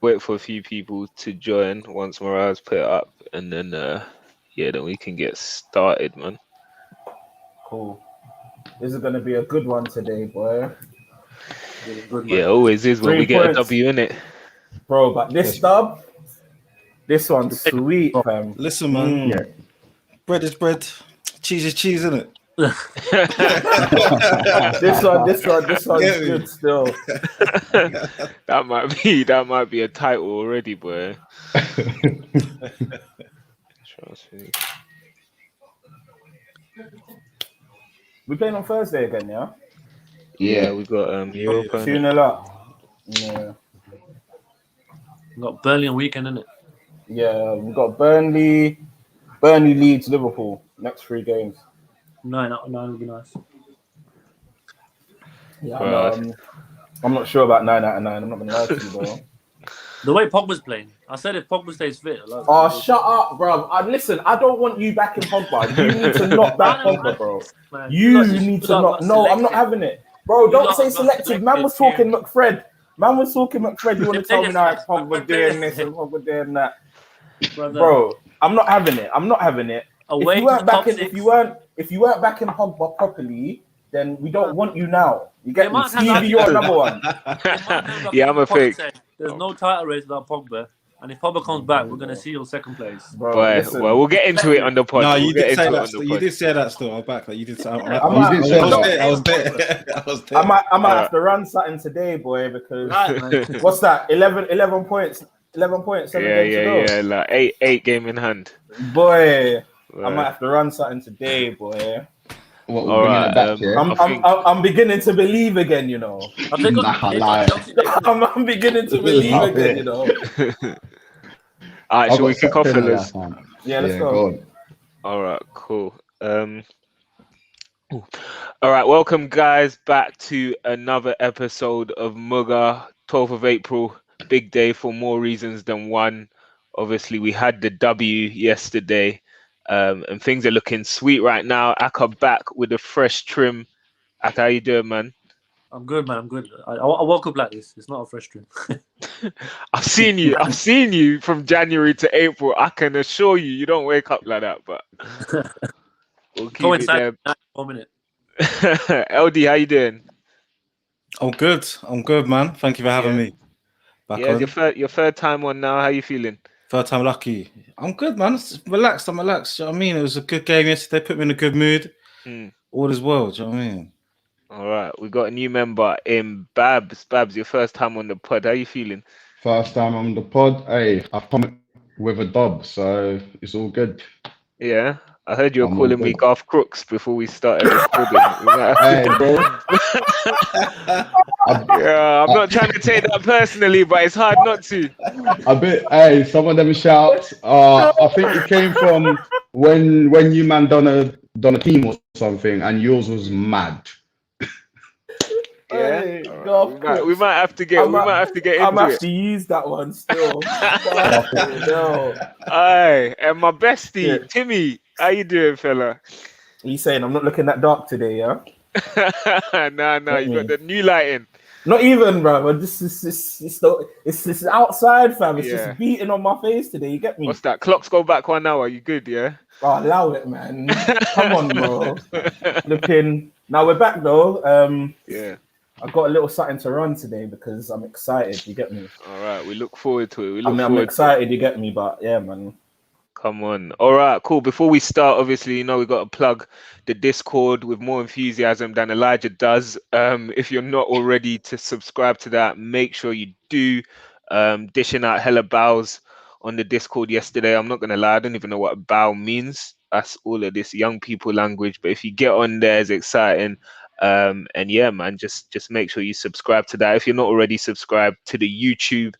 wait for a few people to join once Morales put it up, and then then we can get started, man. Cool. This is gonna be a good one today, boy. Good Yeah, man. always is when we 3 get a points, W in it. bro. But this dub, this one's sweet, Oh, fam. Listen, man. Mm. Yeah. Bread is bread. Cheese is cheese, isn't it? This one's Get me? good still. that might be a title already, boy. Trust me. We playing on Thursday again, yeah. Yeah, we got Europa. 2-0 up. Yeah, Got Burnley on weekend, innit? yeah. We got Burnley, Leeds, Liverpool. Next 3 games. No, would be nice. Yeah, Right. I'm not sure about 9 out of 9. I'm not gonna lie to you, bro. The way Pogba's playing, I said if Pogba stays fit, I love it. Oh, shut up, bro. Listen, I don't want you back in Pogba. You need to not back Pogba, bro. Man, You lot- need to lot not. got No, I'm not selected. having it, bro. You Don't lot say got selective. Man was selected, talking McFred. Man was talking McFred. You want to tell me now Yes, Pogba doing this and Pogba doing that, Brother, bro? I'm not having it. I'm not having it. away If you to weren't the back top in, six. if you weren't back in Pogba properly, then we don't want you now. You get Yeah, me, man, Stevie? You're another one. Yeah, I'm a fake. There's no title race without Pogba, and if Pogba comes back, we're gonna see you second place. Bro, Boy, listen. well, we'll get into it on the pod. No, We'll you get did say into it that. on the You pod. did say that still. I'm back. Like you did say. You did say that. I was there. I was there. I might Alright. have to run something today, boy, because Right, man. what's that? 11 points. 11 points. 7 games to go. Yeah. Like eight game in hand. Boy, I Right. might have to run something today, boy. What, we're All bringing right, it back, yeah? I'm beginning to believe again, you know. I think Nah, lie. I'm beginning to believe Love again, it. you know. All right, I've shall we got kick off, something like fellas? that, man. Yeah, let's go. on. All right, cool. All right, welcome guys back to another episode of MUGA. 12th of April, big day for more reasons than one. Obviously, we had the W yesterday, and things are looking sweet right now. Aka back with a fresh trim. Aka, how you doing, man? I'm good, man. I'm good. I woke up like this. It's not a fresh dream. I've seen you from January to April. I can assure you, you don't wake up like that, but we'll keep Go it inside there. 1 minute. LD, how you doing? I'm good. I'm good, man. Thank you for having Yeah. me. Back Yeah, on. your third time on now. How you feeling? Third time lucky. I'm good, man. Relaxed. I'm relaxed. Do you know what I mean? It was a good game yesterday. Put me in a good mood. Mm. All is well. Do you know what I mean? All right, we got a new member in Babs. Babs, your first time on the pod. How you feeling? First time on the pod. Hey, I've come with a dub, so it's all good. Yeah, I heard you were I'm all calling me good. Garth Crooks before we started recording. We might have Hey, to- bro. Yeah, I'm not trying to take that personally, but it's hard not to. Hey, some of them shouts. I think it came from when you man done a team or something, and yours was mad. Yeah, Hey, all right. Garth we Crooks. might have to get I'm into have it. to use that one still. No. Aye, and my bestie Yeah. Timmy, how you doing, fella? He's saying I'm not looking that dark today, yeah? Nah, you got the new lighting. Not even, bro. This is outside, fam. It's Yeah. just beating on my face today. You get me? What's that? Clocks go back 1 hour. You good? Yeah. Oh, allow it, man. Come on, bro. Looking. Now we're back though. Yeah. I've got a little something to run today because I'm excited. You get me? All right. We look forward to it. I'm excited. You get me? But yeah, man. Come on. All right, cool. Before we start, obviously, you know, we got to plug the Discord with more enthusiasm than Elijah does. If you're not already to subscribe to that, make sure you do. Dishing out hella bows on the Discord yesterday. I'm not going to lie, I don't even know what a bow means. That's all of this young people language. But if you get on there, it's exciting. And yeah, man, just make sure you subscribe to that. If you're not already subscribed to the YouTube,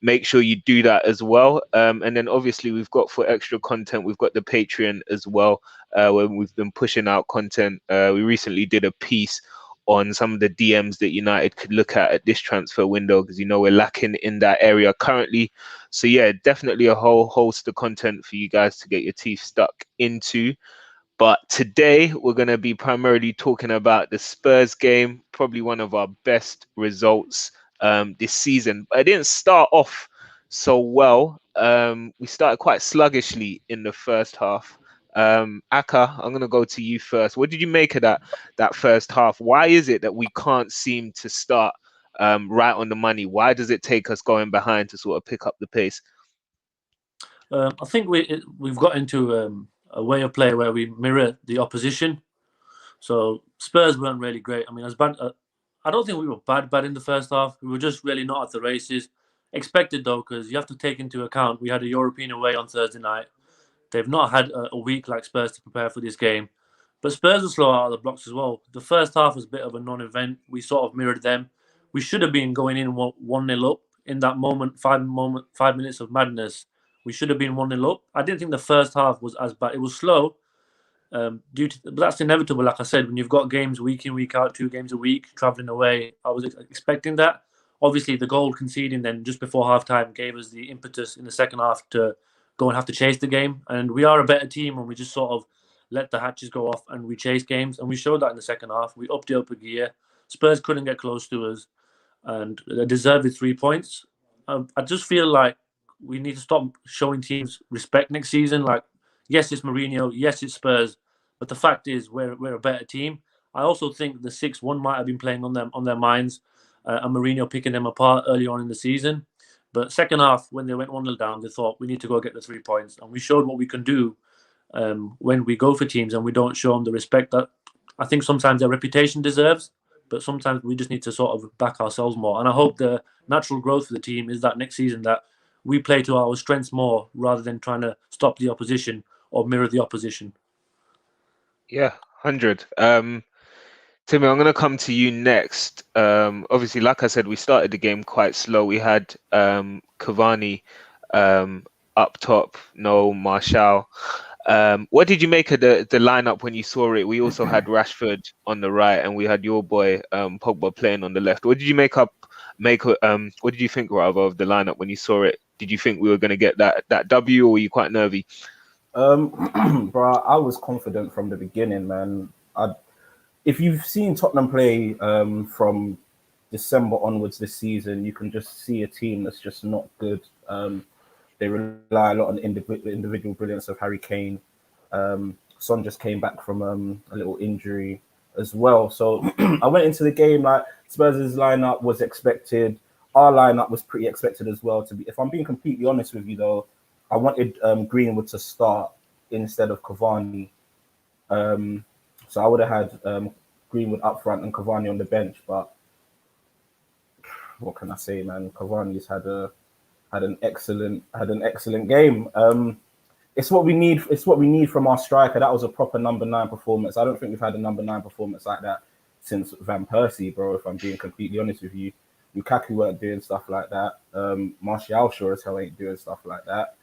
make sure you do that as well. And then obviously we've got, for extra content, we've got the Patreon as well, where we've been pushing out content. We recently did a piece on some of the DMs that United could look at this transfer window, because, you know, we're lacking in that area currently. So yeah, definitely a whole host of content for you guys to get your teeth stuck into. But today we're going to be primarily talking about the Spurs game, probably one of our best results this season. But it didn't start off so well. We started quite sluggishly in the first half. Aka, I'm gonna go to you first. What did you make of that first half? Why is it that we can't seem to start right on the money? Why does it take us going behind to sort of pick up the pace? I think we've got into a way of play where we mirror the opposition. So Spurs weren't really great. I mean, I don't think we were bad in the first half. We were just really not at the races. Expected though, because you have to take into account we had a European away on Thursday night. They've not had a week like Spurs to prepare for this game. But Spurs were slow out of the blocks as well. The first half was a bit of a non-event. We sort of mirrored them. We should have been going in 1-0 up in that moment, 5 minutes of madness. We should have been 1-0 up. I didn't think the first half was as bad. It was slow, but that's inevitable. Like I said, when you've got games week in, week out, 2 games a week, traveling away, I was expecting that. Obviously, the goal conceding then just before halftime gave us the impetus in the second half to go and have to chase the game. And we are a better team when we just sort of let the hatches go off and we chase games. And we showed that in the second half. We upped it up a gear. Spurs couldn't get close to us, and they deserved 3 points. I just feel like we need to stop showing teams respect next season. Like, yes, it's Mourinho. Yes, it's Spurs. But the fact is, we're a better team. I also think the 6-1 might have been playing on their minds, and Mourinho picking them apart early on in the season. But second half, when they went 1-0 down, they thought we need to go get the 3 points, and we showed what we can do when we go for teams and we don't show them the respect that I think sometimes their reputation deserves. But sometimes we just need to sort of back ourselves more. And I hope the natural growth for the team is that next season that we play to our strengths more rather than trying to stop the opposition or mirror the opposition. Yeah, 100. Timmy, I'm going to come to you next. Obviously, like I said, we started the game quite slow. We had Cavani up top, no Martial. What did you make of the lineup when you saw it? We also had Rashford on the right, and we had your boy Pogba playing on the left. What did you what did you think rather of the lineup when you saw it? Did you think we were going to get that W, or were you quite nervy? Bro, I was confident from the beginning, man. If you've seen Tottenham play from December onwards this season, you can just see a team that's just not good. They rely a lot on the individual brilliance of Harry Kane. Son just came back from a little injury as well. So I went into the game like Spurs' lineup was expected. Our lineup was pretty expected as well. If I'm being completely honest with you, though, I wanted Greenwood to start instead of Cavani. So I would have had Greenwood up front and Cavani on the bench. But what can I say, man? Cavani's had an excellent game. It's what we need. It's what we need from our striker. That was a proper number 9 performance. I don't think we've had a number 9 performance like that since Van Persie, bro. If I'm being completely honest with you, Lukaku weren't doing stuff like that. Martial sure as hell ain't doing stuff like that.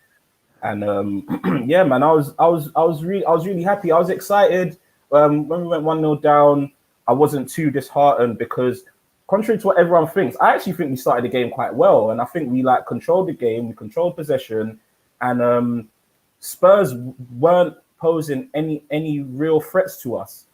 And yeah, man, I was really happy. I was excited when we went 1-0 down. I wasn't too disheartened because, contrary to what everyone thinks, I actually think we started the game quite well, and I think we controlled the game. We controlled possession, and Spurs weren't posing any real threats to us.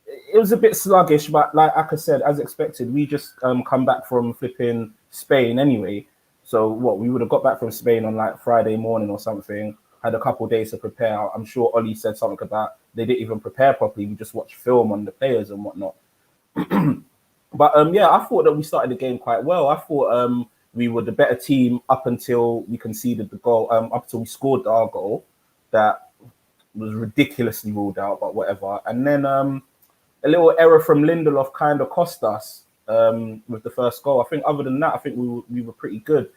It was a bit sluggish, but like I said, as expected, we just come back from flipping Spain anyway. So we would have got back from Spain on like Friday morning or something, had a couple of days to prepare. I'm sure Ollie said something about they didn't even prepare properly. We just watched film on the players and whatnot. But yeah, I thought that we started the game quite well. I thought we were the better team up until we conceded the goal, up until we scored our goal. That was ridiculously ruled out, but whatever. And then a little error from Lindelof kind of cost us with the first goal. I think other than that, I think we were pretty good.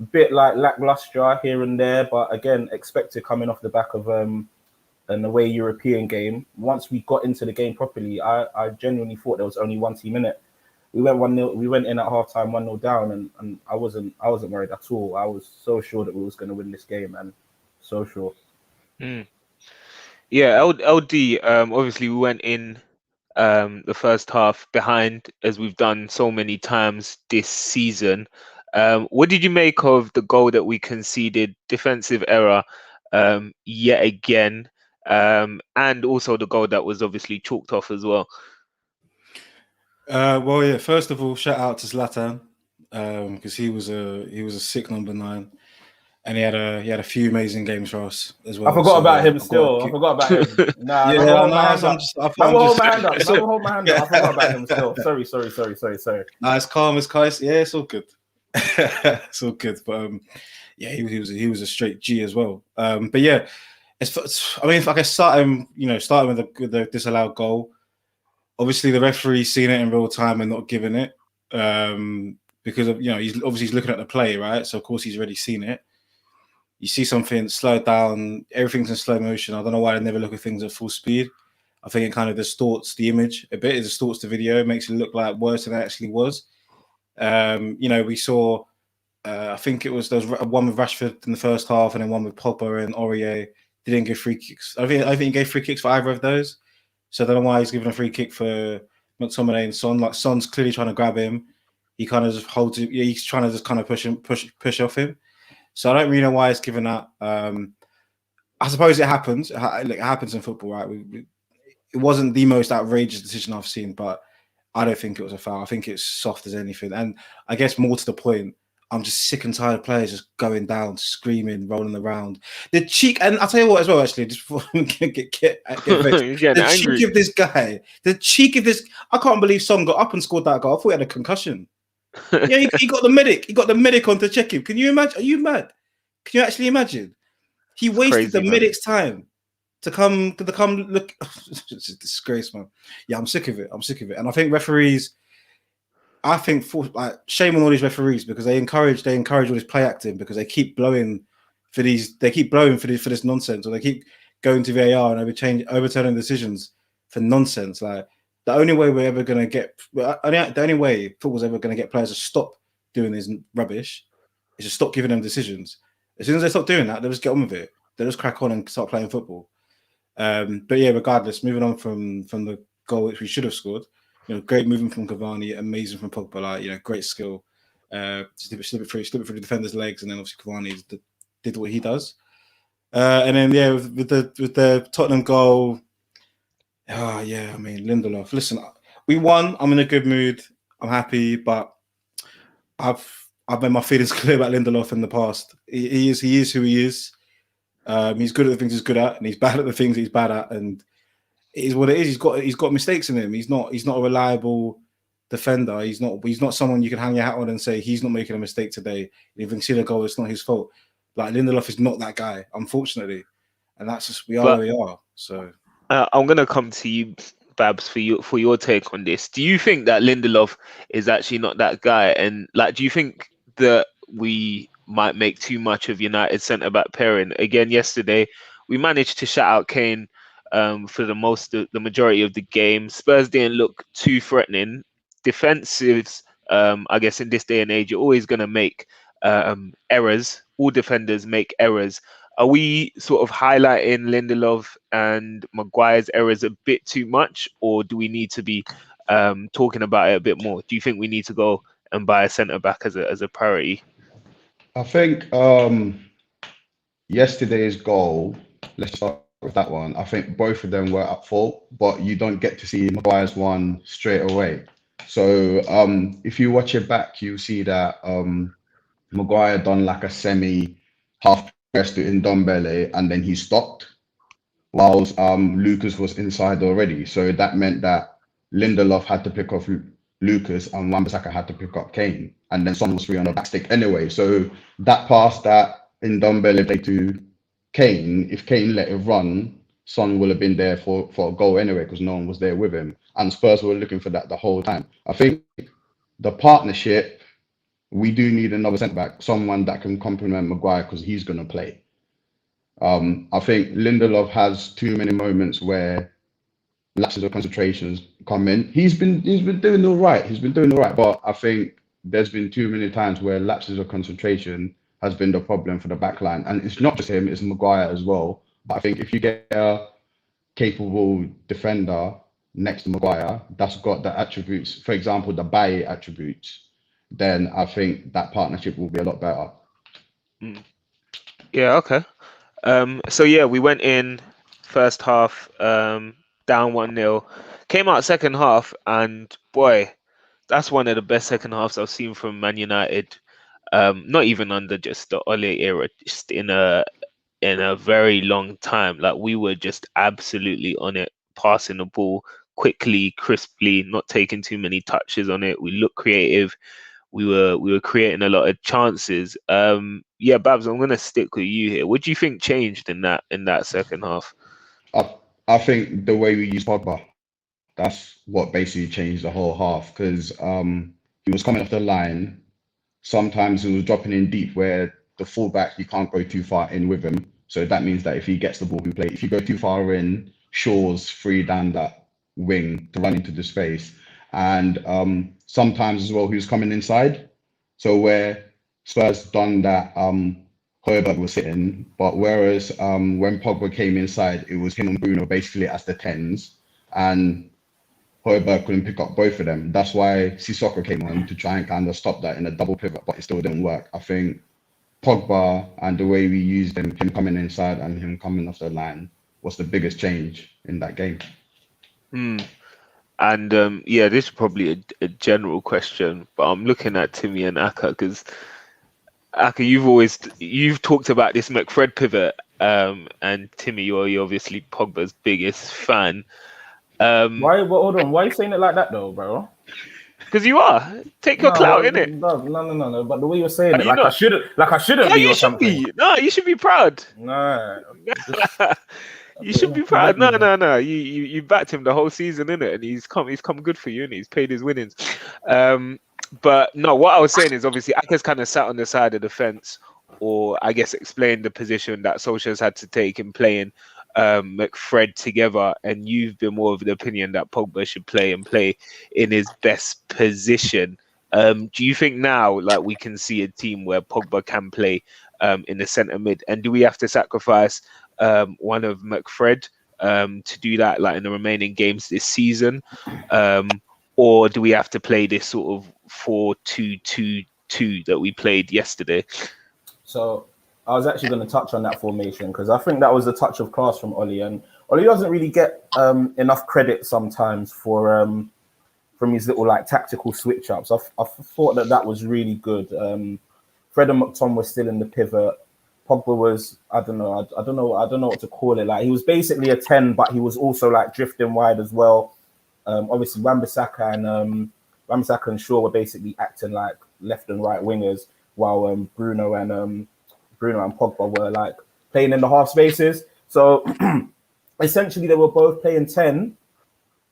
A bit like lackluster here and there, but again, expected coming off the back of an away European game. Once we got into the game properly, I genuinely thought there was only one team in it. We went 1-0. We went in at halftime 1-0 down, and I wasn't worried at all. I was so sure that we was going to win this game, man. So sure. Yeah, LD. Obviously, we went in the first half behind, as we've done so many times this season. What did you make of the goal that we conceded? Defensive error, yet again, and also the goal that was obviously chalked off as well. Well, yeah. First of all, shout out to Zlatan. because he was a sick number 9, and he had a few amazing games for us as well. I forgot So, about him I've got still. to I keep- forgot about him. Nah, Yeah, man will hold no, my hand up. I Man will hold just, my hand up. Man will hold my hand up. I forgot about him still. Sorry. Nah, it's calm, it's calm. Yeah, it's all good. It's all good. But yeah, he was a straight G as well. But yeah, I mean, if I can start him, starting with the disallowed goal. Obviously, the referee's seen it in real time and not giving it, because of he's looking at the play, right? So of course he's already seen it. You see something slow down, everything's in slow motion. I don't know why I never look at things at full speed. I think it kind of distorts the image a bit. It distorts the video, makes it look like worse than it actually was. We saw, I think there was one with Rashford in the first half, and then one with Pogba and Aurier. They didn't give free kicks. I think he gave free kicks for either of those. So I don't know why he's giving a free kick for McTominay and Son. Like, Son's clearly trying to grab him. He kind of just holds it. Yeah, he's trying to just kind of push off him. So I don't really know why he's given that. I suppose it happens. It happens in football, right? It wasn't the most outrageous decision I've seen, but I don't think it was a foul. I think it's soft as anything. And I guess more to the point, I'm just sick and tired of players just going down, screaming, rolling around. The cheek, and I'll tell you what as well, actually, just before we get vexed, the cheek of this guy, I can't believe Son got up and scored that goal. I thought he had a concussion. Yeah, he got the medic. He got the medic on to check him. Can you imagine? Are you mad? Can you actually imagine? He wasted the medic's time to come look. It's a disgrace, man. Yeah, I'm sick of it. And I think referees, shame on all these referees, because they encourage all this play acting, because they keep blowing for this nonsense, or they keep going to VAR and overturning decisions for nonsense. Like, the only way the only way football's ever going to get players to stop doing this rubbish is to stop giving them decisions. As soon as they stop doing that, they'll just get on with it. They'll just crack on and start playing football. But yeah, regardless, moving on from the goal which we should have scored. Great movement from Cavani, amazing from Pogba. Great skill. Slip it through the defender's legs, and then obviously Cavani did what he does. And then with the Tottenham goal. Oh yeah, I mean, Lindelof. Listen, we won. I'm in a good mood. I'm happy, but I've made my feelings clear about Lindelof in the past. He is who he is. He's good at the things he's good at, and he's bad at the things he's bad at, and it is what it is. He's got mistakes in him. He's not a reliable defender. He's not someone you can hang your hat on and say he's not making a mistake today. If you can see the goal, it's not his fault. Like, Lindelof is not that guy, unfortunately, and that's just where we are. So. I'm gonna come to you, Babs, for your take on this. Do you think that Lindelof is actually not that guy? And do you think that we might make too much of United centre back pairing? Again, yesterday we managed to shut out Kane for the majority of the game. Spurs didn't look too threatening. Defensives, I guess in this day and age, you're always gonna make errors. All defenders make errors. Are we sort of highlighting Lindelof and Maguire's errors a bit too much, or do we need to be talking about it a bit more? Do you think we need to go and buy a centre back as a priority? I think yesterday's goal, let's start with that one. I think both of them were at fault, but you don't get to see Maguire's one straight away. So if you watch it back, you see that Maguire done like a semi half press to Ndombele, and then he stopped whilst Lucas was inside already. So that meant that Lindelof had to pick off Lucas and Wan-Bissaka had to pick up Kane, and then Son was free on the back stick anyway. So that pass that Ndombele played to Kane, if Kane let it run, Son will have been there for a goal anyway, because no one was there with him, and Spurs were looking for that the whole time. I think the partnership, we do need another centre back, someone that can complement Maguire, because he's going to play. I think Lindelof has too many moments where lapses of concentrations come in. He's been doing all right. But I think there's been too many times where lapses of concentration has been the problem for the back line, and it's not just him; it's Maguire as well. But I think if you get a capable defender next to Maguire that's got the attributes, for example, the Baye attributes, then I think that partnership will be a lot better. Yeah, okay. So yeah, we went in first half down 1-0, came out second half, and boy, That's one of the best second halves I've seen from Man United. Not even under just the Ole era, just in a very long time. Like we were just absolutely on it, passing the ball quickly, crisply, not taking too many touches on it. We looked creative. We were creating a lot of chances. Yeah, Babs, I'm gonna stick with you here. What do you think changed in that second half? I, I think the way we use Pogba, that's what basically changed the whole half because he was coming off the line. Sometimes he was dropping in deep where the fullback you can't go too far in with him. So that means that if he gets the ball, we play. If you go too far in, Shaw's free down that wing to run into the space. And sometimes as well, he was coming inside. So where Spurs done that, Højbjerg was sitting, but whereas when Pogba came inside, it was him and Bruno basically as the tens, and Højbjerg couldn't pick up both of them. That's why Sissoko came on to try and kind of stop that in a double pivot, but it still didn't work. I think Pogba and the way we used him coming inside and him coming off the line was the biggest change in that game. And yeah, this is probably a general question, but I'm looking at Timmy and Aka because Aka, you've talked about this McFred pivot, and Timmy, you're obviously Pogba's biggest fan. Why? Well, hold on. Why are you saying it like that, though, bro? Because you are. Take your clout, innit? No. But the way you're saying it, you not? I shouldn't No, be you or should something. be. No, you should be proud. Nah. You should be proud. No. You backed him the whole season, innit? And he's come good for you, and he's paid his winnings. But no, what I was saying is obviously Aka's kind of sat on the side of the fence, or I guess explained the position that Solskjaer's had to take in playing McFred together, and you've been more of the opinion that Pogba should play in his best position. Do you think now, like, we can see a team where Pogba can play in the centre mid, and do we have to sacrifice one of McFred to do that, like in the remaining games this season, or do we have to play this sort of 4-2-2-2 that we played yesterday? So I was actually going to touch on that formation because I think that was a touch of class from Oli, and Oli doesn't really get enough credit sometimes for from his little like tactical switch ups. I thought that was really good. Fred and McTom were still in the pivot. Pogba was, I don't know what to call it. Like he was basically a 10, but he was also like drifting wide as well. Obviously Wan-Bissaka and Shaw were basically acting like left and right wingers, while Bruno and Pogba were like playing in the half spaces. So essentially they were both playing 10,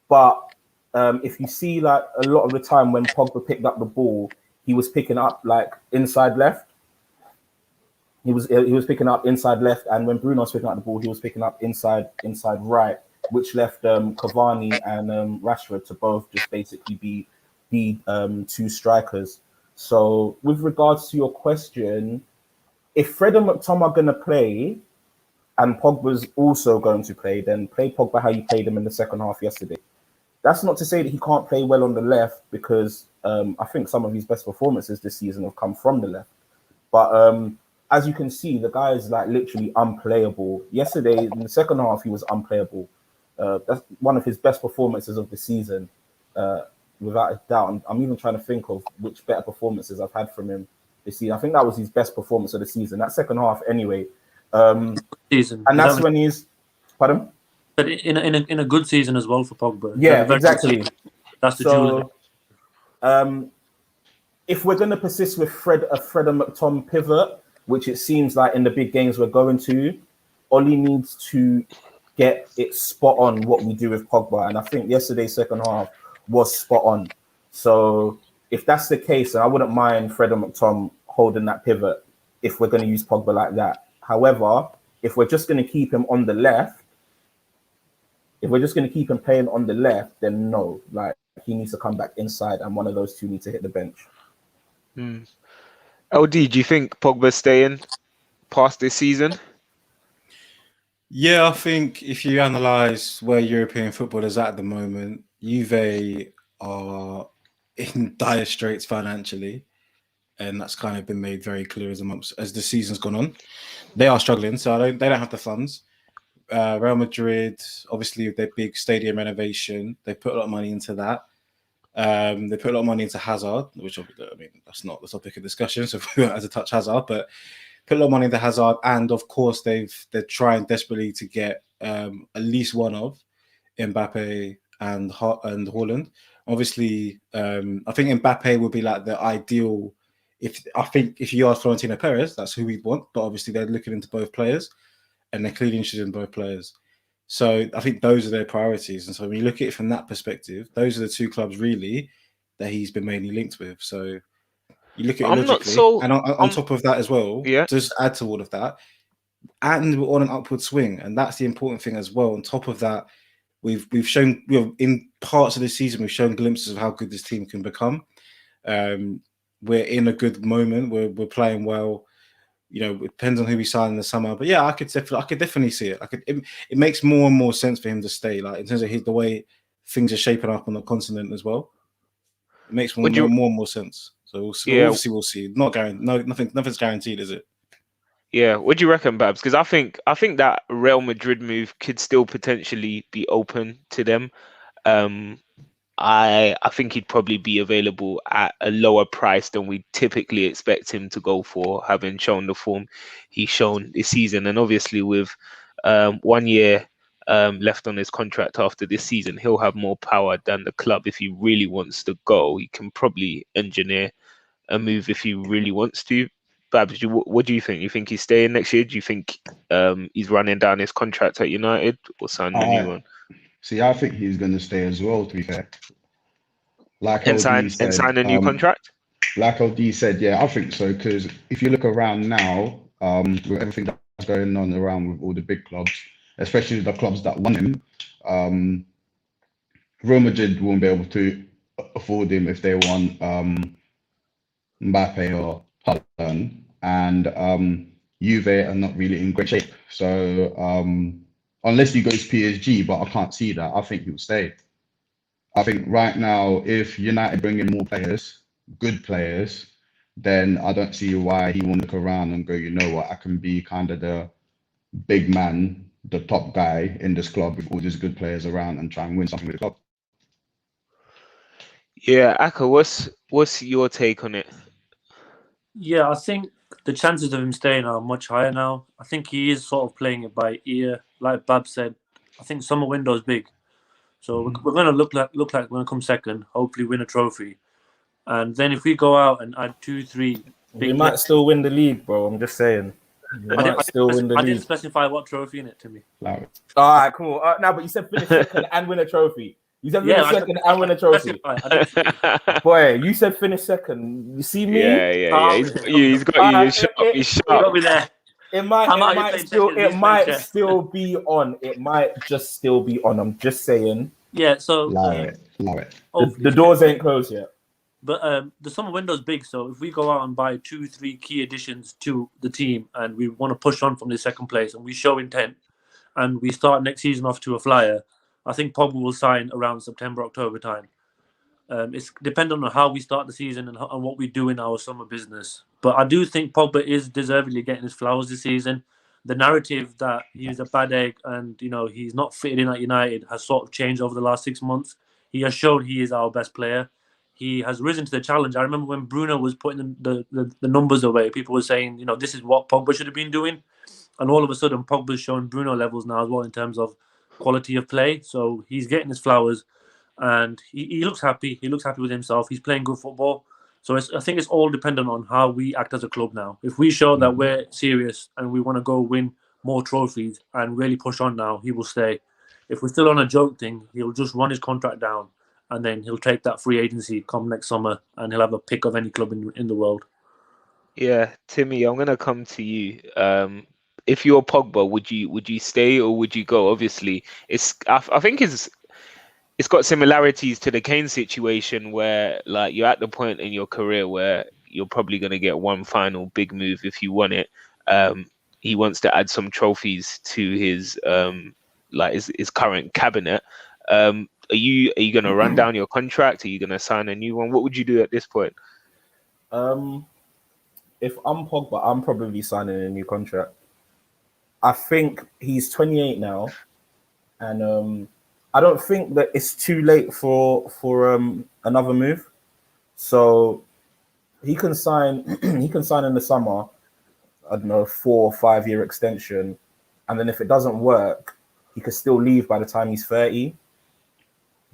but if you see like a lot of the time when Pogba picked up the ball, he was picking up like inside left. He was picking up inside left, and when Bruno was picking up the ball, he was picking up inside right, which left Cavani and Rashford to both just basically be two strikers. So with regards to your question, if Fred and McTom are going to play and Pogba's also going to play, then play Pogba how you played him in the second half yesterday. That's not to say that he can't play well on the left, because I think some of his best performances this season have come from the left. But as you can see, the guy is like literally unplayable. Yesterday, in the second half, he was unplayable. That's one of his best performances of the season, without a doubt. I'm even trying to think of which better performances I've had from him this season. I think that was his best performance of the season. That second half, anyway. Season. And that's when he's... Pardon? But in a good season as well for Pogba. Yeah, exactly. That's the jewel. If we're going to persist with Fred and McTom pivot, which it seems like in the big games we're going to, Oli needs to get it spot on what we do with Pogba. And I think yesterday's second half was spot on. So if that's the case, then I wouldn't mind Fred and McTom holding that pivot if we're going to use Pogba like that. However, if we're just going to keep him on the left, if we're just going to keep him playing on the left, then no. Like, he needs to come back inside, and one of those two need to hit the bench. LD, do you think Pogba's staying past this season? Yeah, I think if you analyse where European football is at the moment, Juve are in dire straits financially, and that's kind of been made very clear as the season's gone on. They are struggling, so they don't have the funds. Real Madrid, obviously with their big stadium renovation, they put a lot of money into that. They put a lot of money into Hazard, which I mean that's not the topic of discussion, so we won't have to touch Hazard, but put a lot of money into Hazard, and of course they're trying desperately to get at least one of Mbappe and Haaland. Obviously, I think Mbappe would be like the ideal. If you ask Florentino Perez, that's who we'd want. But obviously, they're looking into both players, and they're clearly interested in both players. So I think those are their priorities. And so when you look at it from that perspective, those are the two clubs really that he's been mainly linked with. So you look at it I'm not logically, so. and on top of that as well, Yeah. just add to all of that, and we're on an upward swing, and that's the important thing as well. On top of that, we've shown in parts of the season we've shown glimpses of how good this team can become. We're in a good moment. We're playing well. You know, it depends on who we sign in the summer. But yeah, I could definitely see it. It makes more and more sense for him to stay. Like in terms of the way things are shaping up on the continent as well. It makes more and more sense. So we'll see. Yeah. Obviously, we'll see. Not guaranteed. No, nothing's guaranteed, is it? Yeah, what do you reckon, Babs? Because I think that Real Madrid move could still potentially be open to them. I think he'd probably be available at a lower price than we typically expect him to go for, having shown the form he's shown this season. And obviously, with 1 year left on his contract after this season, he'll have more power than the club. If he really wants to go, he can probably engineer a move if he really wants to. Babs, what do you think? You think he's staying next year? Do you think he's running down his contract at United or signing a new one? See, I think he's going to stay as well, to be fair. Like And LD sign said, a new contract? like LD said, yeah, I think so. Because if you look around now, with everything that's going on around with all the big clubs, especially the clubs that won him, Real Madrid won't be able to afford him if they want Mbappe or Haaland, and Juve are not really in great shape. So unless he goes PSG, but I can't see that. I think he'll stay. I think right now, if United bring in more players, good players, then I don't see why he won't look around and go, you know what, I can be kind of the big man, the top guy in this club with all these good players around and try and win something with the club. Yeah, Aka, what's your take on it? Yeah, I think the chances of him staying are much higher now. I think he is sort of playing it by ear, like Bab said. I think summer window is big, so we're going to look like we're going to come second. Hopefully, win a trophy, and then if we go out and add 2-3, we might still win the league, bro. I'm just saying. I didn't specify what trophy in it to me. Like, all right, cool. No, but you said finish second and win a trophy. You said finish second and win a trophy. Boy, you said finish second. You see me? Yeah. He's got you. He's sharp. It might still be on. It might just still be on. I'm just saying. Yeah. So love it. The doors ain't closed yet. But the summer window is big, so if we go out and buy 2-3 key additions to the team, and we want to push on from the second place, and we show intent, and we start next season off to a flyer, I think Pogba will sign around September, October time. It's dependent on how we start the season and what we do in our summer business. But I do think Pogba is deservedly getting his flowers this season. The narrative that he's a bad egg and he's not fitted in at United has sort of changed over the last 6 months. He has shown he is our best player. He has risen to the challenge. I remember when Bruno was putting the numbers away, people were saying, this is what Pogba should have been doing. And all of a sudden, Pogba's showing Bruno levels now as well in terms of quality of play. So he's getting his flowers and he looks happy. He looks happy with himself. He's playing good football. So I think it's all dependent on how we act as a club now. If we show that we're serious and we want to go win more trophies and really push on now, he will stay. If we're still on a joke thing, he'll just run his contract down. And then he'll take that free agency come next summer, and he'll have a pick of any club in the world. Yeah, Timmy, I'm gonna come to you. If you're Pogba, would you stay or would you go? Obviously, I think it's got similarities to the Kane situation, where like you're at the point in your career where you're probably gonna get one final big move if you want it. He wants to add some trophies to his his current cabinet. Are you going to run down your contract? Are you going to sign a new one? What would you do at this point? If I'm Pogba, I'm probably signing a new contract. I think he's 28 now, and I don't think that it's too late for another move. So he can sign he can sign in the summer, I don't know, 4 or 5 year extension, and then if it doesn't work, he could still leave by the time he's 30. He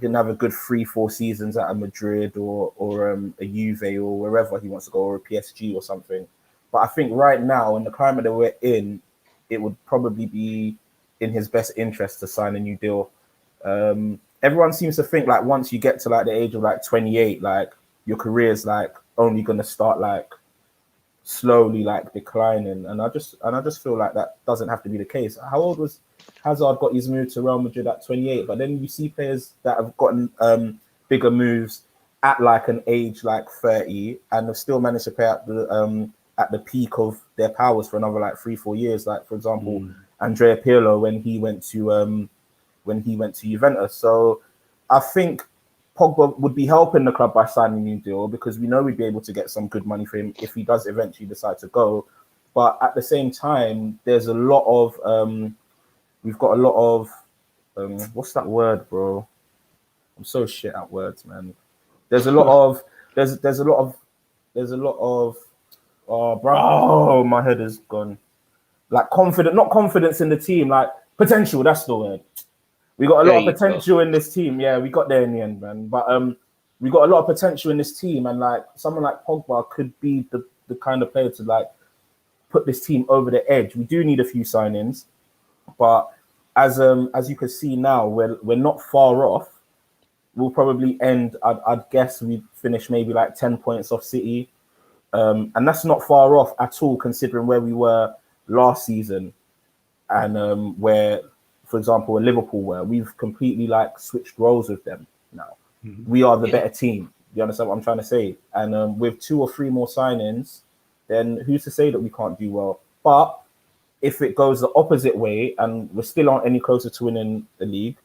can have a good 3-4 seasons at a Madrid or a Juve or wherever he wants to go, or a PSG or something. But I think right now, in the climate that we're in, it would probably be in his best interest to sign a new deal. Everyone seems to think like once you get to like the age of like 28, like your career is like only going to start like slowly like declining, and I just feel like that doesn't have to be the case. How old was Hazard? Got his move to Real Madrid at 28, but then you see players that have gotten bigger moves at like an age like 30 and have still managed to play at the peak of their powers for another like 3-4 years. Like for example, Andrea Pirlo when he went to Juventus. So I think Pogba would be helping the club by signing a new deal because we know we'd be able to get some good money for him if he does eventually decide to go. But at the same time, there's a lot of we've got a lot of what's that word, bro? I'm so shit at words, man. There's a lot of oh, bro, my head is gone. Like not confidence in the team, like potential. That's the word. We got a lot of potential in this team. Yeah, we got there in the end, man. But we got a lot of potential in this team, and like someone like Pogba could be the kind of player to like put this team over the edge. We do need a few signings, but as you can see now, we're not far off. We'll probably end. I'd guess we finish maybe like 10 points off City, and that's not far off at all considering where we were last season, and where, for example, in Liverpool, where we've completely like switched roles with them now. We are the better team. You understand what I'm trying to say? And with 2 or 3 more signings, then who's to say that we can't do well? But if it goes the opposite way and we still aren't any closer to winning the league,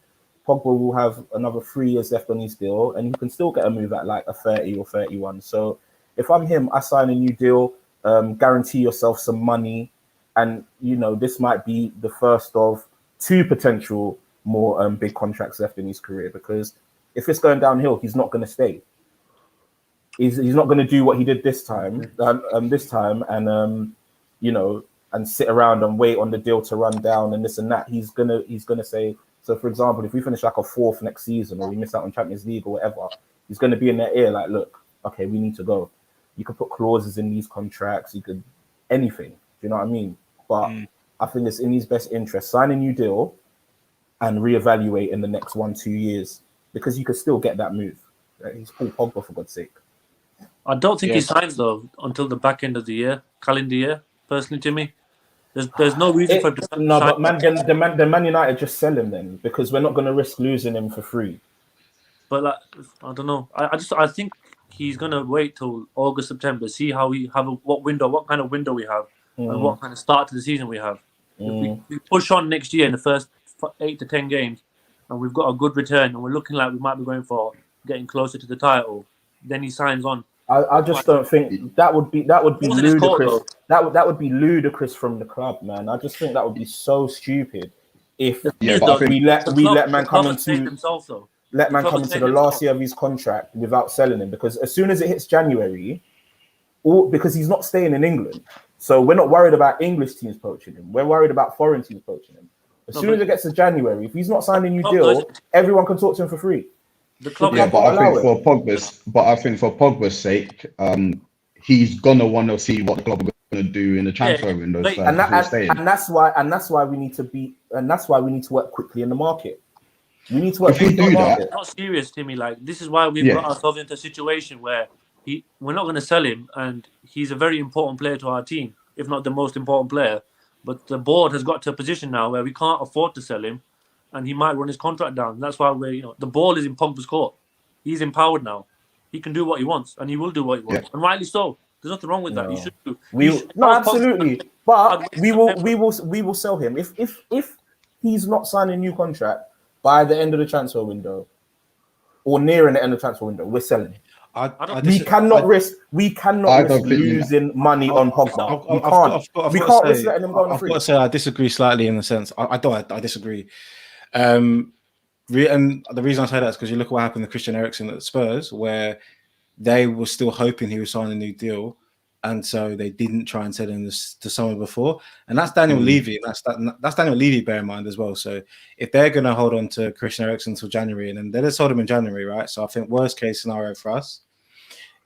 Pogba will have another 3 years left on his deal, and he can still get a move at like a 30 or 31. So if I'm him, I sign a new deal, guarantee yourself some money, and you know this might be the first of 2 potential more big contracts left in his career, because if it's going downhill, he's not going to stay. He's not going to do what he did this time, and you know, and sit around and wait on the deal to run down and this and that. He's gonna say. So, for example, if we finish like a 4th next season, or we miss out on Champions League or whatever, he's going to be in their ear like, look, okay, we need to go. You could put clauses in these contracts. You could anything. Do you know what I mean? But I think it's in his best interest, sign a new deal and reevaluate in the next 1-2 years, because you could still get that move. He's Paul Pogba, for God's sake. I don't think he signs though until the back end of the year, calendar year. Personally, to me, there's no reason for him to no. sign. But the Man United just sell him then, because we're not going to risk losing him for free. But like, I don't know. I think he's gonna wait till August, September, see how we have what kind of window we have, and what kind of start to the season we have. If we push on next year in the first 8 to 10 games, and we've got a good return, and we're looking like we might be going for getting closer to the title, then he signs on. I just don't think that would be ludicrous. That would be ludicrous from the club, man. I just think that would be so stupid if we let man come into the last year of his contract without selling him, because as soon as it hits January, because he's not staying in England, so we're not worried about English teams poaching him. We're worried about foreign teams poaching him. As soon as it gets to January, if he's not signing a new deal, everyone can talk to him for free. But I think for Pogba's sake, he's gonna want to see what the club are going to do in the transfer window. And that's why we need to work quickly in the market. We need to work quickly in the market. It's not serious, Timmy. Like, this is why we've got ourselves into a situation where we're not going to sell him, and he's a very important player to our team, if not the most important player. But the board has got to a position now where we can't afford to sell him, and he might run his contract down. That's why the ball is in Pogba's court. He's empowered now. He can do what he wants, and he will do what he wants, and rightly so. There's nothing wrong with that. He should do. Absolutely. But we will sell him if he's not signing a new contract by the end of the transfer window, or nearing the end of the transfer window. We're selling. We cannot risk losing money on Pogba. We can't risk letting him go on free. I've got to say I disagree slightly in the sense I disagree. And the reason I say that is because you look at what happened to Christian Eriksen at Spurs, where they were still hoping he would sign a new deal, and so they didn't try and sell him to someone before. And that's Daniel Levy. That's Daniel Levy. Bear in mind as well. So if they're going to hold on to Christian Eriksen until January, and then they just sold him in January, right? So I think worst case scenario for us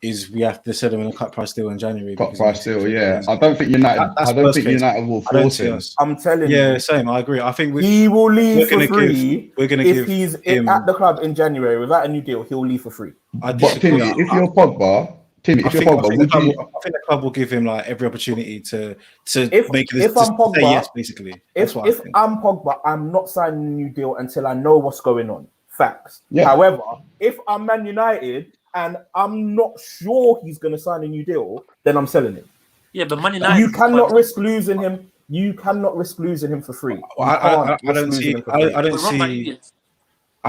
is we have to sell him in a cut price deal in January. Cut price deal, yeah. I don't think United. I don't think United will force him. I'm telling you. Yeah, same. I agree. I think he will leave for free. We're going to give. If he's at the club in January without a new deal, he'll leave for free. But Timmy, if you're Pogba, I think the club will give him like every opportunity to make this. If I'm Pogba, say yes, basically. If I'm Pogba, I'm not signing a new deal until I know what's going on. Facts. Yeah. However, if I'm Man United and I'm not sure he's going to sign a new deal, then I'm selling him. Yeah, but Man United. You cannot risk losing him. You cannot risk losing him for free. I don't see. I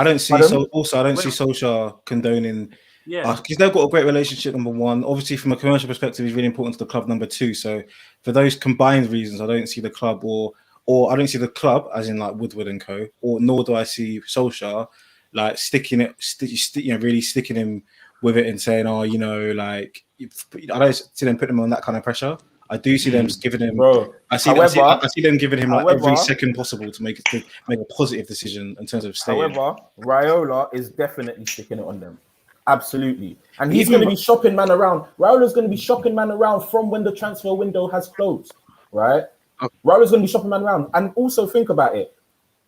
don't see. So also, I don't see Solskjaer condoning. Yeah, because they've got a great relationship. Number one, obviously, from a commercial perspective, he's really important to the club. Number two, so for those combined reasons, I don't see the club or I don't see the club as in like Woodward and Co. Or nor do I see Solskjaer like really sticking him with it and saying, oh, like I don't see them putting him on that kind of pressure. I do see them giving him. I see them giving him like every second possible to make a positive decision in terms of staying. However, Raiola is definitely sticking it on them. Absolutely. And he's going to be shopping man around. Raula's going to be shopping man around from when the transfer window has closed, right? Okay. Raula's going to be shopping man around. And also think about it.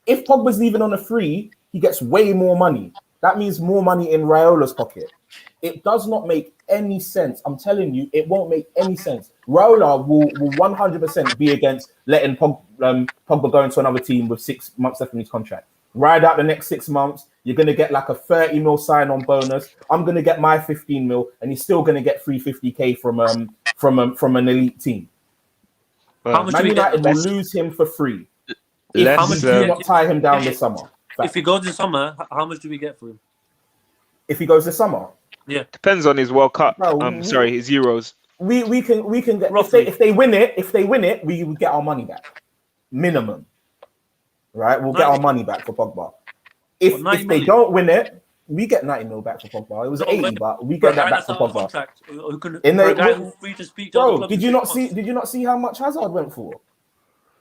If Pogba's leaving on a free, he gets way more money. That means more money in Raiola's pocket. It does not make any sense. I'm telling you, it won't make any sense. Raiola will 100% be against letting Pogba go into another team with 6 months left in his contract. Ride out the next 6 months. You're going to get like a 30 mil sign-on bonus. I'm going to get my 15 mil, and he's still going to get 350K from an elite team. Man United will lose him for free. How much do you not tie him down this summer? If he goes this summer, how much do we get for him? If he goes this summer, yeah, depends on his World Cup. His Euros. We can get if they win it, we will get our money back, minimum. Right, we'll get our money back for Pogba. If they don't win it, we get 90 mil back for Pogba. It was 80, but we get that back for Pogba. Bro, did you not see how much Hazard went for?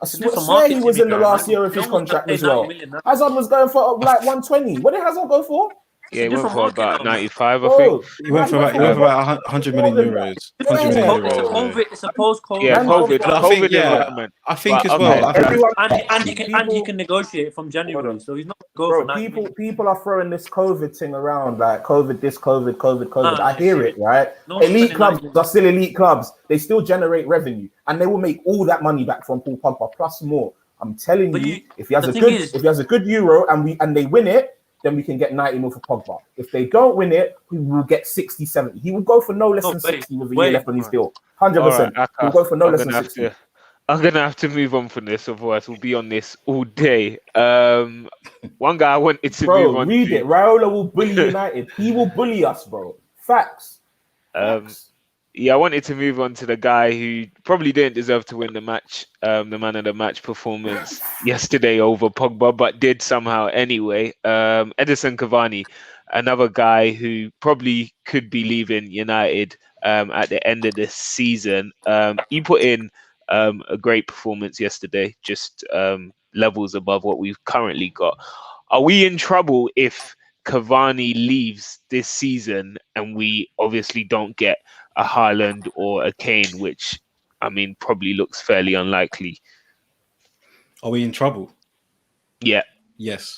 I swear he was in the last year of his contract as well. Hazard was going for like 120. What did Hazard go for? Yeah, he went for about 95, I think. He went for about 100 million euros. 100 million euros. It's a post-COVID. Yeah, COVID environment. I think as well. And he can negotiate from January, so he's not going for 90 people are throwing this COVID thing around, like COVID this, COVID. I hear it, right? Elite clubs are still elite clubs. They still generate revenue, and they will make all that money back from Paul Pogba plus more. I'm telling you, if he has a good Euro and they win it, then we can get 90 mil for Pogba. If they don't win it, we will get 60, 70. He will go for no less than 60 with a year left on his deal. 100%. Right, he'll go for no less than 60. I'm going to have to move on from this, otherwise we'll be on this all day. One guy I wanted to move on read it. Raiola will bully United. He will bully us, bro. Facts. Yeah, I wanted to move on to the guy who probably didn't deserve to win the match, the man of the match performance yesterday over Pogba, but did somehow anyway. Edinson Cavani, another guy who probably could be leaving United at the end of this season. He put in a great performance yesterday, just levels above what we've currently got. Are we in trouble if Cavani leaves this season and we obviously don't get a Haaland or a Kane, which I mean probably looks fairly unlikely? Are we in trouble? Yeah. Yes.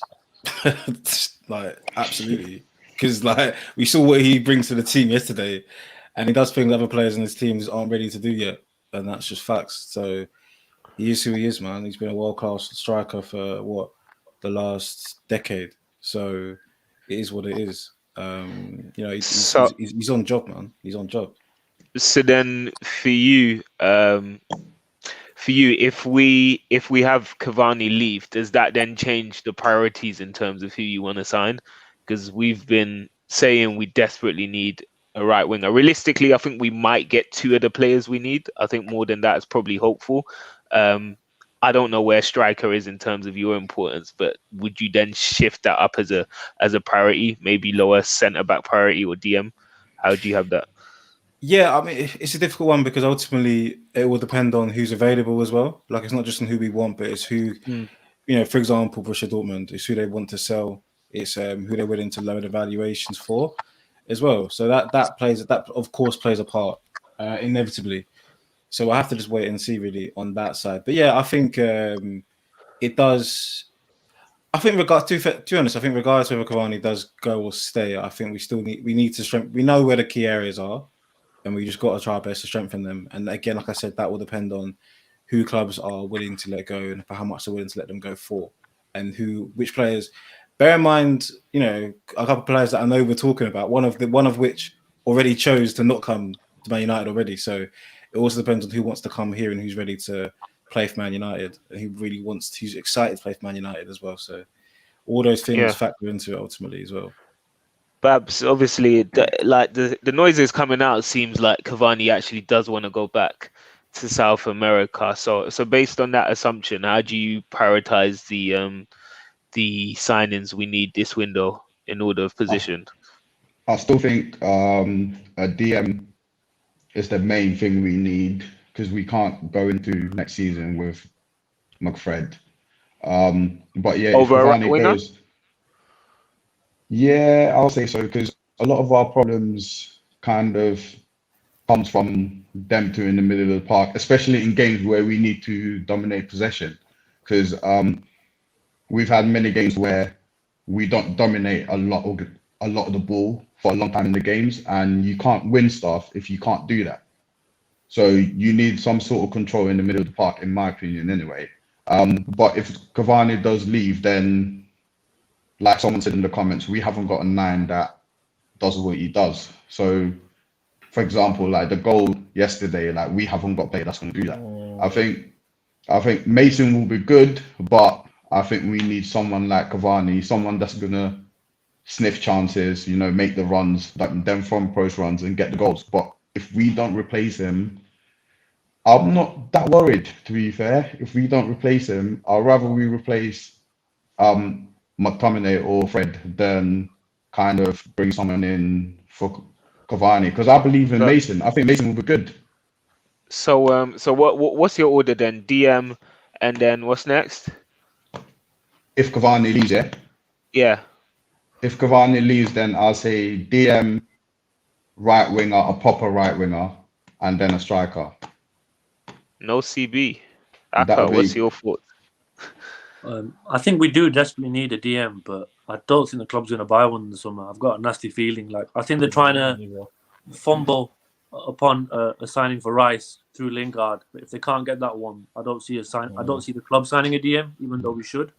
Like absolutely. Because like we saw what he brings to the team yesterday, and he does things other players in his teams aren't ready to do yet, and that's just facts. So he is who he is, man. He's been a world-class striker for the last decade. So it is what it is. He's on job, man. He's on job. So then, for you, if we have Cavani leave, does that then change the priorities in terms of who you want to sign? Because we've been saying we desperately need a right winger. Realistically, I think we might get two of the players we need. I think more than that is probably hopeful. I don't know where striker is in terms of your importance, but would you then shift that up as a priority, maybe lower centre back priority or DM? How do you have that? Yeah, I mean, it's a difficult one because ultimately it will depend on who's available as well. Like, it's not just on who we want, but it's who, for example, Borussia Dortmund, it's who they want to sell. It's who they're willing to lower the valuations for as well. So that of course plays a part inevitably. So I have to just wait and see really on that side. But yeah, I think it does. I think to be honest, I think regardless whether Cavani does go or stay, I think we need to strengthen. We know where the key areas are, and we just got to try our best to strengthen them. And again, like I said, that will depend on who clubs are willing to let go and for how much they're willing to let them go for, and which players. Bear in mind, a couple of players that I know we're talking about. One of which already chose to not come to Man United already. So it also depends on who wants to come here and who's ready to play for Man United and who's excited to play for Man United as well. So all those things factor into it ultimately as well. Babs, obviously, the noises coming out seems like Cavani actually does want to go back to South America. So based on that assumption, how do you prioritize the signings we need this window in order of position? I still think a DM is the main thing we need because we can't go into next season with McFred. But yeah, if Over a right Cavani winger? goes, yeah, I'll say so because a lot of our problems kind of comes from them two in the middle of the park, especially in games where we need to dominate possession. Because we've had many games where we don't dominate a lot of the ball for a long time in the games, and you can't win stuff if you can't do that. So you need some sort of control in the middle of the park, in my opinion, anyway. But if Cavani does leave, then like someone said in the comments, we haven't got a 9 that does what he does. So, for example, like the goal yesterday, like we haven't got play that's going to do that. I think Mason will be good, but I think we need someone like Cavani, someone that's going to sniff chances, make the runs, like them from post runs and get the goals. But if we don't replace him, I'm not that worried, to be fair. If we don't replace him, I'd rather we replace McTominay or Fred than kind of bring someone in for Cavani because I believe in Mason. I think Mason will be good. So what's your order then? DM and then what's next? If Cavani leaves, yeah. Yeah. If Cavani leaves, then I'll say DM, right winger, a proper right winger, and then a striker. No CB. Aka, what's your thoughts? I think we do desperately need a DM, but I don't think the club's going to buy one in the summer. I've got a nasty feeling. Like I think they're trying to fumble upon a signing for Rice through Lingard. But if they can't get that one, I don't see I don't see the club signing a DM, even though we should.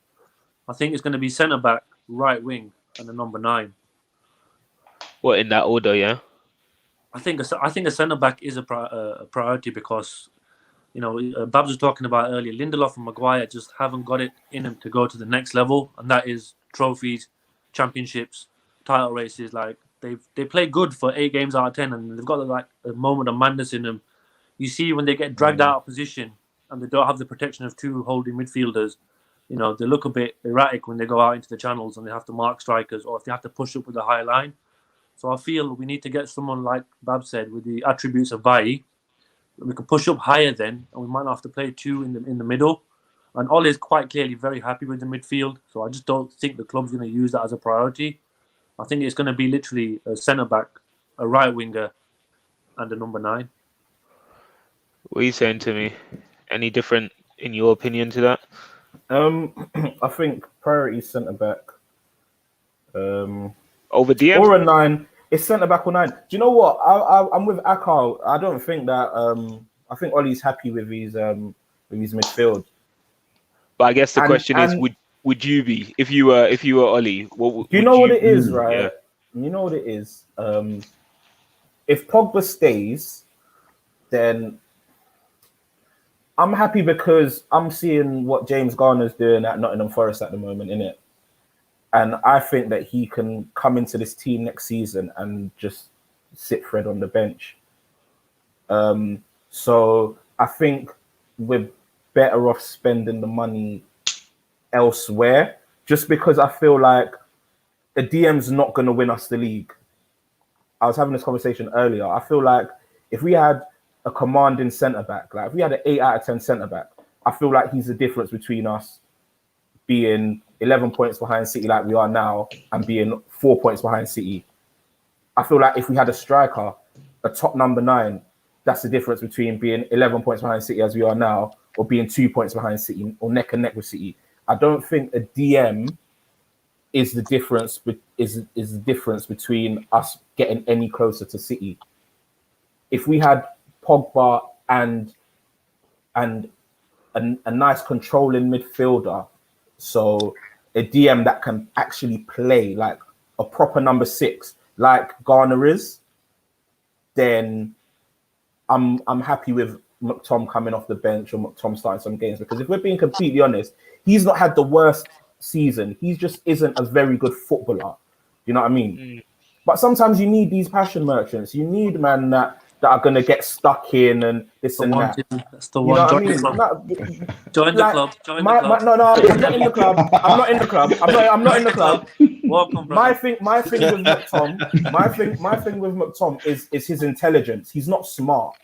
I think it's going to be centre back, right wing, and a number 9. What in that order? Yeah. I think a centre back is a priority because. Babs was talking about earlier, Lindelof and Maguire just haven't got it in them to go to the next level, and that is trophies, championships, title races. Like they play good for 8 games out of 10, and they've got like a moment of madness in them. You see when they get dragged out of position and they don't have the protection of 2 holding midfielders, they look a bit erratic when they go out into the channels and they have to mark strikers or if they have to push up with a high line. So I feel we need to get someone like Bab said with the attributes of Bailly. We can push up higher then, and we might not have to play 2 in the middle. And Ole is quite clearly very happy with the midfield, so I just don't think the club's going to use that as a priority. I think it's going to be literally a centre back, a right winger, and a number 9. What are you saying to me? Any different in your opinion to that? I think priority centre back. Over DM or a 9. It's centre back or 9. Do you know what? I'm with Akal. I don't think that. I think Ollie's happy with his midfield. But I guess the question is, would you be if you were Ollie? What you know what it is, right? Yeah. You know what it is. If Pogba stays, then I'm happy because I'm seeing what James Garner's doing at Nottingham Forest at the moment, innit? And I think that he can come into this team next season and just sit Fred on the bench. So I think with better off spending the money elsewhere, just because I feel like the DM's not going to win us the league. I was having this conversation earlier. I feel like if we had a commanding centre back, like if we had an 8 out of 10 centre back, I feel like he's the difference between us being 11 points behind City like we are now and being 4 points behind City. I feel like if we had a striker, a top number 9, that's the difference between being 11 points behind City as we are now or being 2 points behind City or neck and neck with City. I don't think a DM is the difference is the difference between us getting any closer to City. If we had Pogba and a nice controlling midfielder, so a DM that can actually play like a proper number 6, like Garner is, then I'm happy with McTom coming off the bench or McTom starting some games, because if we're being completely honest, he's not had the worst season. He just isn't a very good footballer. You know what I mean? But sometimes you need these passion merchants. You need man that are gonna get stuck in and this and that. That's the You one. know what I Join mean? Join the club. Join the club. No, I'm not in the club. I'm not in the club. I'm not in the club. Welcome, brother. My thing with McTom is his intelligence. He's not smart.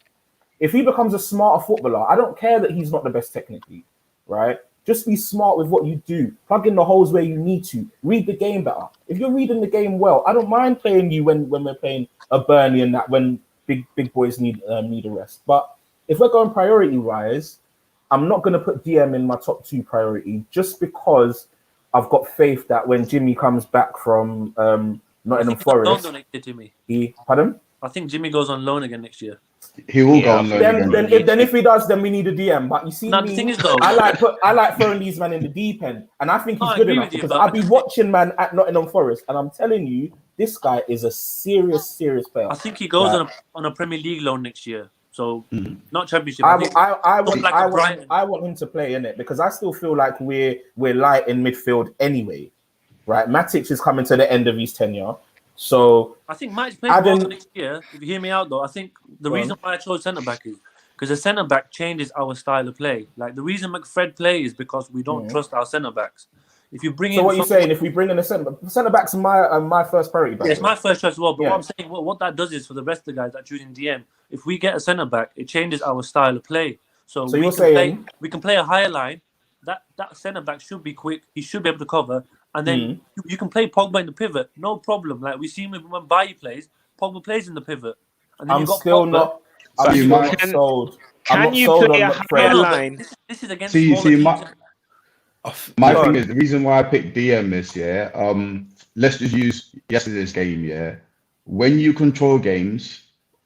If he becomes a smarter footballer, I don't care that he's not the best technically, right? Just be smart with what you do. Plug in the holes where you need to. Read the game better. If you're reading the game well, I don't mind playing you when we're playing a Burnley and that when big boys need a rest. But if we're going priority wise, I'm not going to put DM in my top 2 priority just because I've got faith that when Jimmy comes back from Nottingham Forest, pardon? I think Jimmy goes on loan again next year. He will go on loan again. Then if he does, then we need a DM. But you see, the thing is though, I like throwing these man in the deep end, and I think he's good enough because I'll be watching man at Nottingham Forest, and I'm telling you, this guy is a serious player. I think he goes on a Premier League loan next year, so not Championship. I want him to play in it because I still feel like we're light in midfield anyway, right? Matic is coming to the end of his tenure. So I think Matic plays well next year. If you hear me out, though, I think the reason why I chose centre back is because the centre back changes our style of play. Like the reason McFred plays is because we don't trust our centre backs. If you bring in, what you're saying? If we bring in a centre back's my first priority. Yeah, it's my first choice as well. But what I'm saying, what that does is for the rest of the guys that choose in DM, if we get a centre back, it changes our style of play. So we can play a higher line. That centre back should be quick. He should be able to cover. And then you can play Pogba in the pivot, no problem. Like we see when Bailly plays, Pogba plays in the pivot. And then I'm still not sold. Can you play a higher line? This is against my thing is the reason why I picked DM is let's just use yesterday's game. When you control games,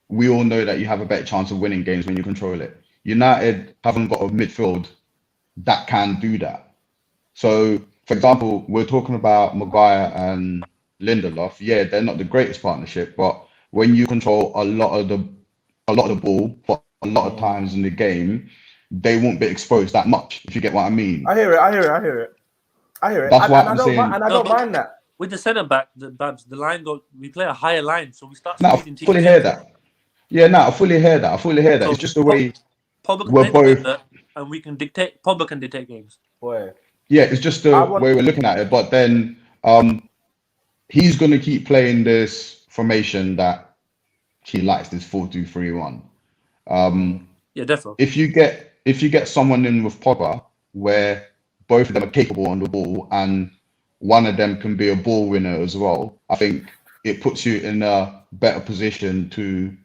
we all know that you have a better chance of winning games when you control it. United haven't got a midfield that can do that. So, for example, we're talking about Maguire and Lindelof. Yeah, they're not the greatest partnership, but when you control a lot of the ball for a lot of times in the game, they won't be exposed that much. If you get what I mean. I hear it. That's why I'm saying. I don't mind that. With the centre back, the line goes. We play a higher line, so we start. No, I fully hear that. Yeah, no, I fully hear that. So it's just the way we're both, and we can dictate. Pogba can dictate games. Boy. Yeah, it's just the way we're looking at it. But then he's going to keep playing this formation that he likes, this 4-2-3-1. Yeah, definitely. If you get someone in with Pogba where both of them are capable on the ball and one of them can be a ball winner as well, I think it puts you in a better position to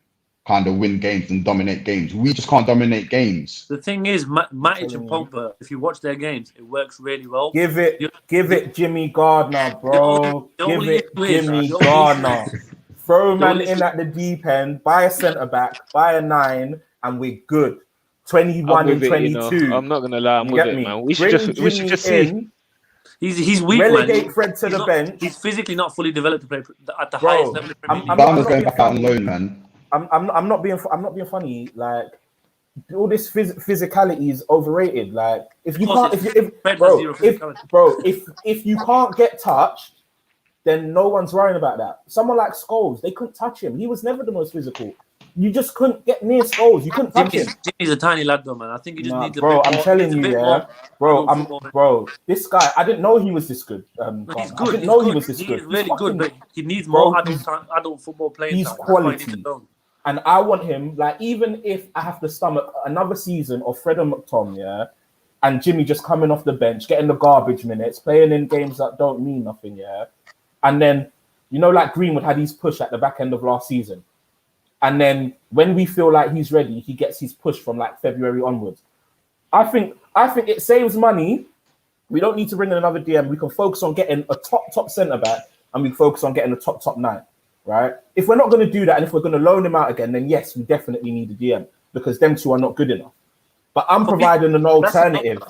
kind of win games and dominate games. We just can't dominate games. The thing is, Matic and Pogba, if you watch their games, it works really well. Give it Jimmy Gardner, bro. Give it Jimmy Gardner. Throw man in at the deep end, buy a centre back, buy a 9, and we're good. 21 and 22. I'm not gonna lie, I'm with it, man. We should just see. He's weak, relegate man. Fred to the bench. He's physically not fully developed to play at the highest level. Gardner's going back out on loan, man. I'm not being funny. Like all this physicality is overrated. Like if you can't, if you can't get touched, then no one's worrying about that. Someone like Scholes, they couldn't touch him. He was never the most physical. you just couldn't get near Scholes. You couldn't touch him. Jimmy's a tiny lad, though, man. I think he just needs a bro, bit I'm more. telling you, yeah, bro. This guy, I didn't know he was this good. He's I good. didn't know he was this good. He's really good, but he needs bro, more adult football playing he's time. quality. And I want him, like, even if I have to stomach another season of Fred and McTom, yeah, and Jimmy just coming off the bench, getting the garbage minutes, playing in games that don't mean nothing, yeah. And then, you know, like Greenwood had his push at the back end of last season. And then when we feel like he's ready, he gets his push from like February onwards. I think it saves money. We don't need to bring in another DM. We can focus on getting a top centre back, and we focus on getting a top 9, right? If we're not going to do that, and if we're going to loan him out again, then yes, we definitely need a DM because them two are not good enough. But I'm providing an alternative.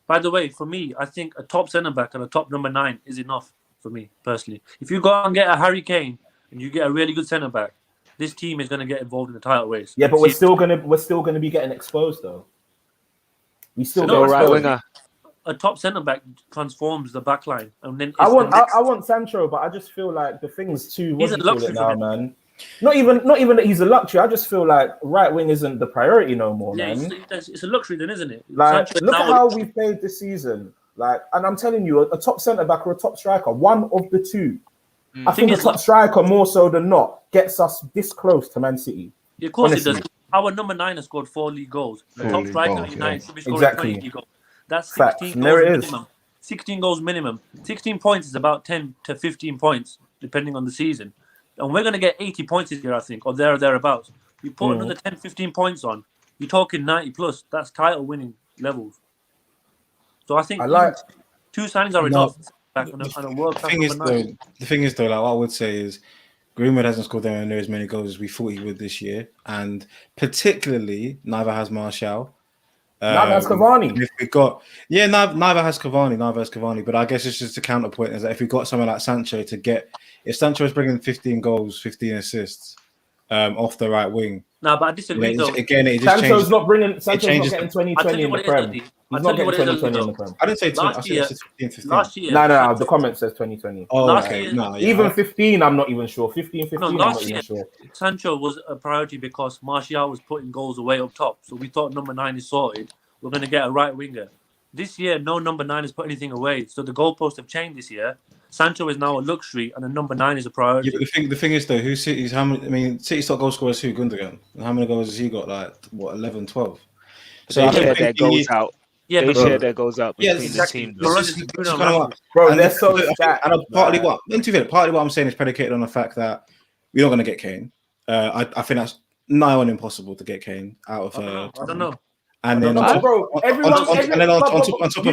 By the way, for me, I think a top centre back and a top number 9 is enough for me personally. If you go and get a Harry Kane and you get a really good centre back, this team is going to get involved in the title race. Yeah, but we're still gonna be getting exposed though. We still go right winger. A top centre back transforms the back line, and then I want Sancho, but I just feel like the thing's too. He's a luxury now, man. Not even that he's a luxury. I just feel like right wing isn't the priority no more, man. It's a luxury, then, isn't it? Like, look at how we played this season. Like, and I'm telling you, a top centre back or a top striker, one of the two. I think a top striker more so than not gets us this close to Man City. Yeah, of course it does. Our number 9 has scored 4 league goals. The top striker at United should be scoring 20 league goals. That's 16 goals minimum. 16 goals minimum. 16 points is about 10 to 15 points, depending on the season. And we're going to get 80 points this year, I think, or thereabouts. You put another 10, 15 points on, you're talking 90 plus. That's title winning levels. So I think two signings are enough. The thing is, though, like what I would say is Greenwood hasn't scored anywhere near as many goals as we thought he would this year, and particularly neither has Martial. Neither has Cavani. If we neither has Cavani. But I guess it's just a counterpoint is that if we got someone like Sancho if Sancho is bringing 15 goals, 15 assists off the right wing. No, but I disagree though. Again, it just Sancho's not getting 2020 in the Prem. He's not getting 2020 in the Prem. I didn't say 15. Last year. No, the comment says 2020. Oh, okay. Even 15, I'm not even sure. 15, I'm not even sure. Sancho was a priority because Martial was putting goals away up top. So we thought number 9 is sorted. We're going to get a right winger. This year, no number 9 has put anything away. So the goalposts have changed this year. Sancho is now a luxury, and a number 9 is a priority. Yeah, the thing is, though, City's top goal scorer is who? Gundogan. And how many goals has he got? Like, 11, 12? So they share their goals out. Yeah, they share their goals out between the teams. Bro, they're so stacked. Partly what I'm saying is predicated on the fact that we're not going to get Kane. I think that's nigh on impossible to get Kane out of. I don't know. And then on top of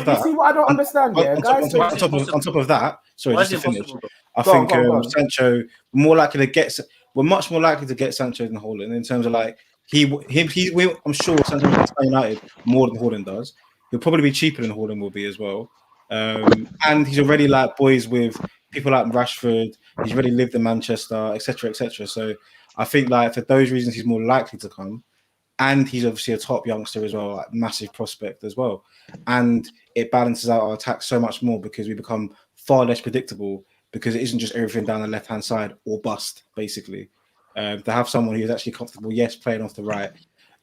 that, you see what I don't understand, yeah, guys. On top of that, sorry, just to finish. I think Sancho we're much more likely to get Sancho than Haaland in terms of like I'm sure Sancho will get United more than Haaland does. He'll probably be cheaper than Haaland will be as well. And he's already like boys with people like Rashford. He's already lived in Manchester, etc., etc. So I think like for those reasons, he's more likely to come. And he's obviously a top youngster as well, like massive prospect as well. And it balances out our attack so much more because we become far less predictable because it isn't just everything down the left-hand side or bust, basically. To have someone who's actually comfortable, yes, playing off the right,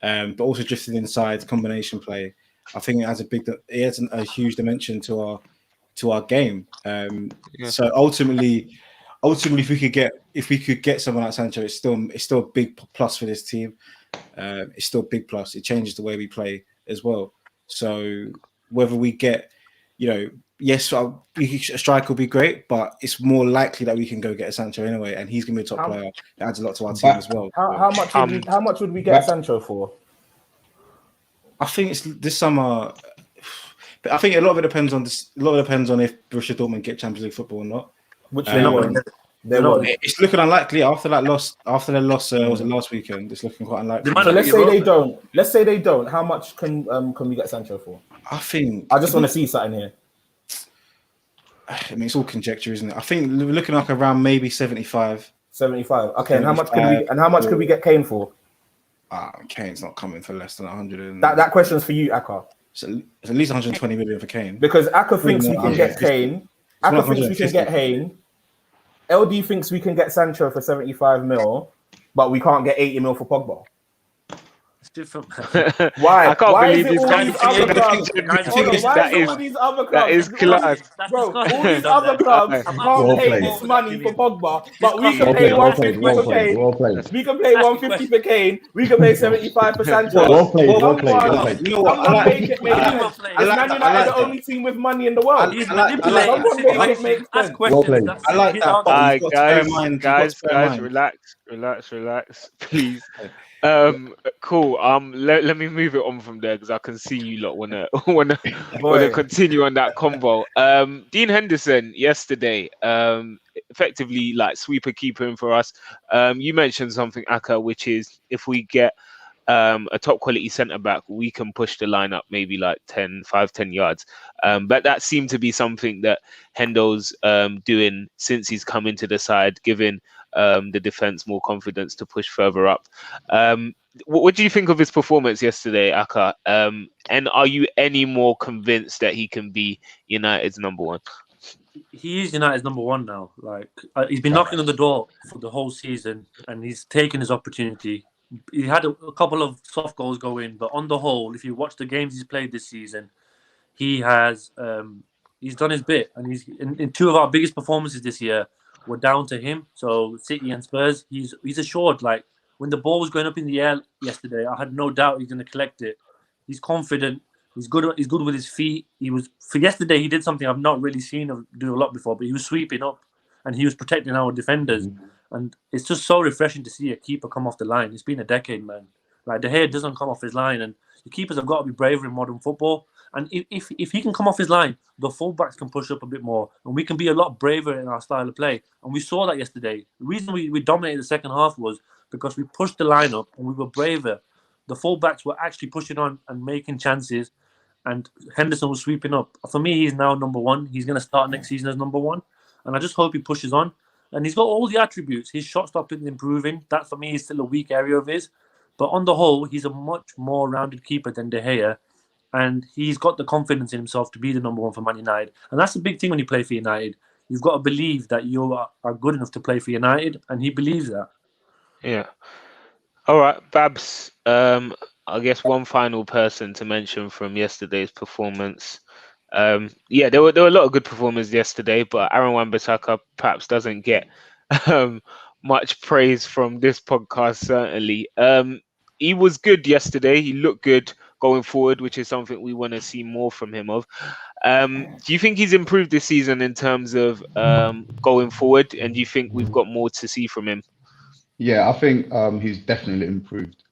but also drifting inside, combination play. I think it has a huge dimension to our game. So ultimately, if we could get someone like Sancho, it's still a big plus for this team. It's still a big plus. It changes the way we play as well. So whether we get, yes, a striker will be great, but it's more likely that we can go get a Sancho anyway, and he's going to be a top player. That adds a lot to our team as well. How much would we get Sancho for? I think it's this summer. But I think a lot of it depends on this. A lot of it depends on if Borussia Dortmund get Champions League football or not. Which they won't. It's looking unlikely after their loss. Was it last weekend? It's looking quite unlikely. So let's say they don't. Let's say they don't. How much can we get Sancho for? I think. I just want to see something here. I mean, it's all conjecture, isn't it? I think we're looking like around maybe 75. 75. Okay, and how much could we get Kane for? Kane's not coming for less than 100. That question's for you, Aka. So it's at least 120 million for Kane. Because Aka thinks we can get Kane. Aka thinks we can get Hayne. LD thinks we can get Sancho for 75 mil. but we can't get 80 mil for Pogba. It's different. Why? I can't Why believe is it this all guy. these other clubs? Hold on, why is it all these other clubs? that is class. That's Bro, all disgusting. these other clubs I'm can't Well pay played. this money for Pogba, but we Disgusting. can pay Well played. 150 Well for played. Kane. Well played. We can pay 150 for Kane. We can pay 75 for Sancho. Well played. Well Someone, played. Well played. You know what? someone make it make I sense. like- Is I Man United the only team with money in the world? He's I like- manipulating. Someone make it make Ask sense. questions. played. That's I like his that, but answer. you've got to bear in mind. You've got to bear in mind. Relax, please. Cool. Let me move it on from there because I can see you lot wanna Boy. continue on that convo. Dean Henderson yesterday, effectively like sweeper keeper in for us. You mentioned something, Aka, which is if we get a top quality centre back, we can push the line up maybe like 10 yards. But that seemed to be something that Hendo's doing since he's come into the side, giving the defense more confidence to push further up. What do you think of his performance yesterday, Aka? And are you any more convinced that he can be United's number one? He is United's number one now. Like he's been knocking on the door for the whole season, and he's taken his opportunity. He had a couple of soft goals go in, but on the whole, if you watch the games he's played this season, he has he's done his bit, and he's in two of our biggest performances this year were down to him. So City and Spurs, he's assured. Like when the ball was going up in the air yesterday, I had no doubt he's going to collect it. He's confident. He's good. He's good with his feet. He was for yesterday. He did something I've not really seen him do a lot before, but he was sweeping up and he was protecting our defenders. And it's just so refreshing to see a keeper come off the line. It's been a decade, man. Like De Gea doesn't come off his line, and the keepers have got to be braver in modern football. And if he can come off his line, the fullbacks can push up a bit more, and we can be a lot braver in our style of play. And we saw that yesterday. The reason we dominated the second half was because we pushed the line up and we were braver. The fullbacks were actually pushing on and making chances, and Henderson was sweeping up. For me, he's now number one. He's going to start next season as number one, and I just hope he pushes on. And he's got all the attributes. His shot stopping is improving. That, for me, is still a weak area of his. But on the whole, he's a much more rounded keeper than De Gea. And he's got the confidence in himself to be the number one for Man United. And that's the big thing when you play for United. You've got to believe that you are good enough to play for United. And he believes that. Yeah. All right, Babs. I guess one final person to mention from yesterday's performance. Yeah, there were a lot of good performances yesterday, but Aaron Wan-Bissaka perhaps doesn't get much praise from this podcast. Certainly, he was good yesterday. He looked good going forward, which is something we want to see more from him. Do you think he's improved this season in terms of going forward, and do you think we've got more to see from him? Yeah, I think he's definitely improved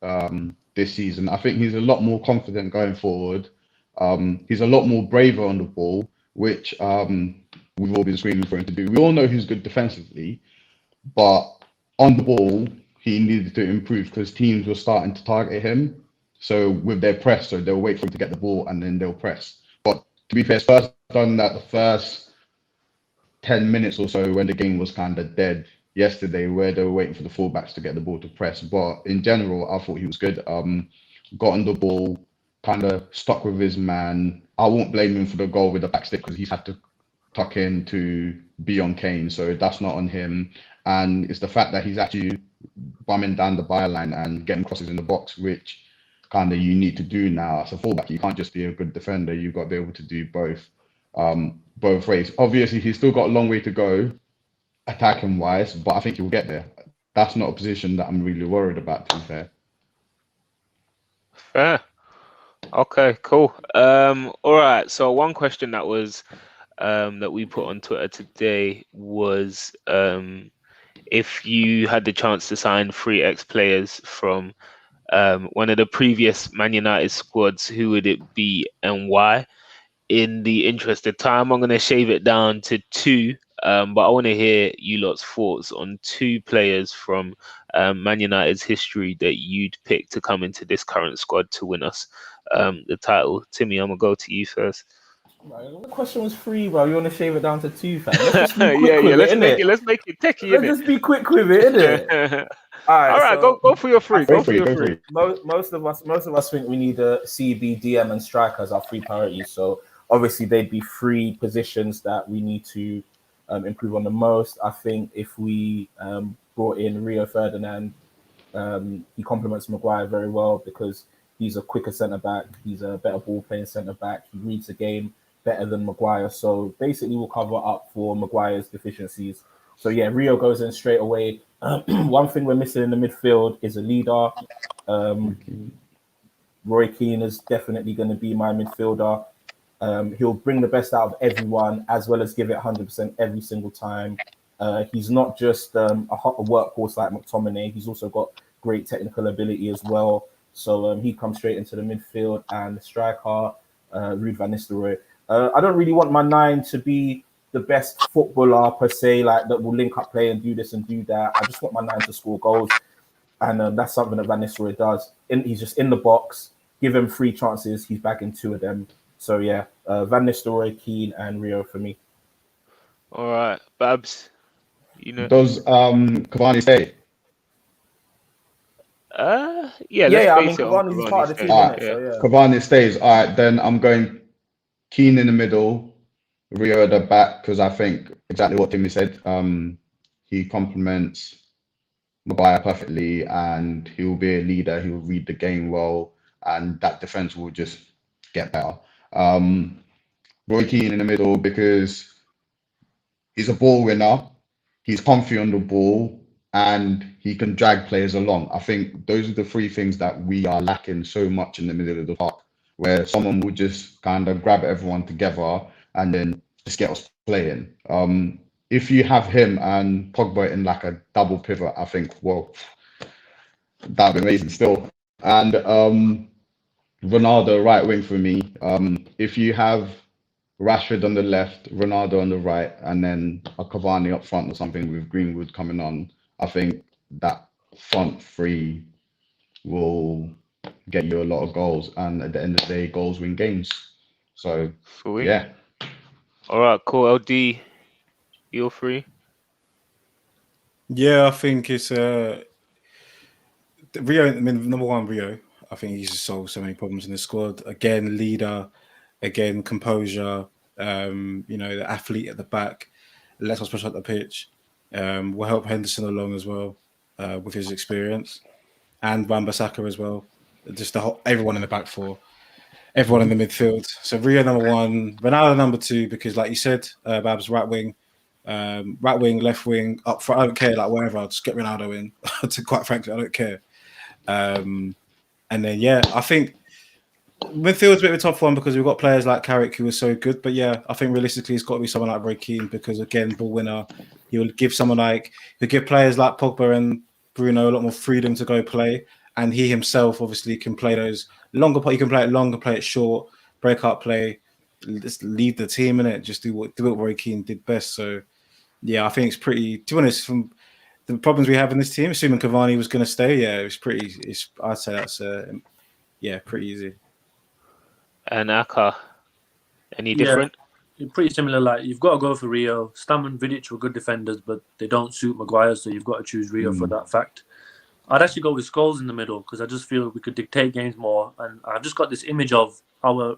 this season. I think he's a lot more confident going forward. He's a lot more braver on the ball, which we've all been screaming for him to do. We all know he's good defensively, but on the ball, he needed to improve because teams were starting to target him. So with their press, so they'll wait for him to get the ball and then they'll press. But to be fair, Spurs done that the first 10 minutes or so when the game was kind of dead yesterday, where they were waiting for the fullbacks to get the ball to press. But in general, I thought he was good. Got on the ball, kind of stuck with his man. I won't blame him for the goal with the back stick because he's had to tuck in to be on Kane, so that's not on him. And it's the fact that he's actually bumming down the byline and getting crosses in the box, which kind of you need to do now as a fullback. You can't just be a good defender. You've got to be able to do both ways. Obviously, he's still got a long way to go attacking wise, but I think he'll get there. That's not a position that I'm really worried about, to be fair. Fair. Okay, cool. All right. So one question that was that we put on Twitter today was if you had the chance to sign 3 ex-players from one of the previous Man United squads, who would it be and why? In the interest of time, I'm going to shave it down to 2, but I want to hear you lot's thoughts on 2 players from Man United's history that you'd pick to come into this current squad to win us the title. Timmy, I'm going to go to you first. Right, the question was 3, bro. You want to shave it down to 2, fam? Let's just be quick with Let's make it techie, Let's just be quick with it, innit? All right, so go for your 3. Go for your 3. Most of us think we need a CB, DM, and striker as our 3 priorities. So obviously they'd be 3 positions that we need to improve on the most. I think if we brought in Rio Ferdinand, He complements Maguire very well because he's a quicker centre back. He's a better ball playing centre back. He reads the game better than Maguire. So basically, we'll cover up for Maguire's deficiencies. So yeah, Rio goes in straight away. One thing we're missing in the midfield is a leader. Roy Keane is definitely going to be my midfielder. He'll bring the best out of everyone as well as give it 100% every single time. He's not just a workhorse like McTominay. He's also got great technical ability as well. So he comes straight into the midfield, and the striker, Ruud van Nistelrooy. I don't really want my 9 to be the best footballer per se, like that will link up play and do this and do that. I just want my 9 to score goals. And that's something that Van Nistelrooy does. He's just in the box, give him 3 chances, he's bagging 2 of them. So yeah, Van Nistelrooy, Keane, and Rio for me. All right, Babs, you know. Does Cavani stay? Yeah, Yeah, I mean, base it on Cavani's part of the team, Alright, innit? So yeah. Cavani stays. All right, then I'm going Keane in the middle, Rio at the back, because I think exactly what Timmy said. He complements Maguire perfectly, and he will be a leader. He will read the game well, and that defense will just get better. Roy Keane in the middle because he's a ball winner. He's comfy on the ball, and he can drag players along. I think those are the 3 things that we are lacking so much in the middle of the park, where someone will just kind of grab everyone together and then just get us playing. If you have him and Pogba in like a double pivot, I think, well, that'd be amazing still. And Ronaldo right wing for me. If you have Rashford on the left, Ronaldo on the right, and then a Cavani up front or something with Greenwood coming on, I think that front 3 will get you a lot of goals. And at the end of the day, goals win games. So, Sweet. yeah. All right, cool. LD, you're free. Yeah, I think it's Rio. I mean, number 1, Rio. I think he's just solved so many problems in the squad. Again, leader. Again, composure. The athlete at the back. Lets us push up the pitch. Will help Henderson along as well with his experience, and Wan-Bissaka as well. Just everyone in the back 4, everyone in the midfield. So Rio number 1, Ronaldo number 2, because like you said, Babs, right wing, left wing, up front. I don't care, like wherever. I'll just get Ronaldo in. Quite frankly, I don't care. And then yeah, I think midfield's a bit of a tough one because we've got players like Carrick who are so good. But yeah, I think realistically it's got to be someone like Roy Keane because again, ball winner. He'll give players like Pogba and Bruno a lot more freedom to go play, and he himself obviously can play those longer. He can play it longer, play it short, break up play, just lead the team in it. Just do what Roy Keane did best. So yeah, I think it's pretty. To be honest, from the problems we have in this team, assuming Cavani was going to stay, yeah, I'd say that's pretty easy. And Aka, any different? Pretty similar. Like you've got to go for Rio. Stam and Vidic were good defenders, but they don't suit Maguire, so you've got to choose Rio for that fact. I'd actually go with Scholes in the middle because I just feel we could dictate games more. And I've just got this image of our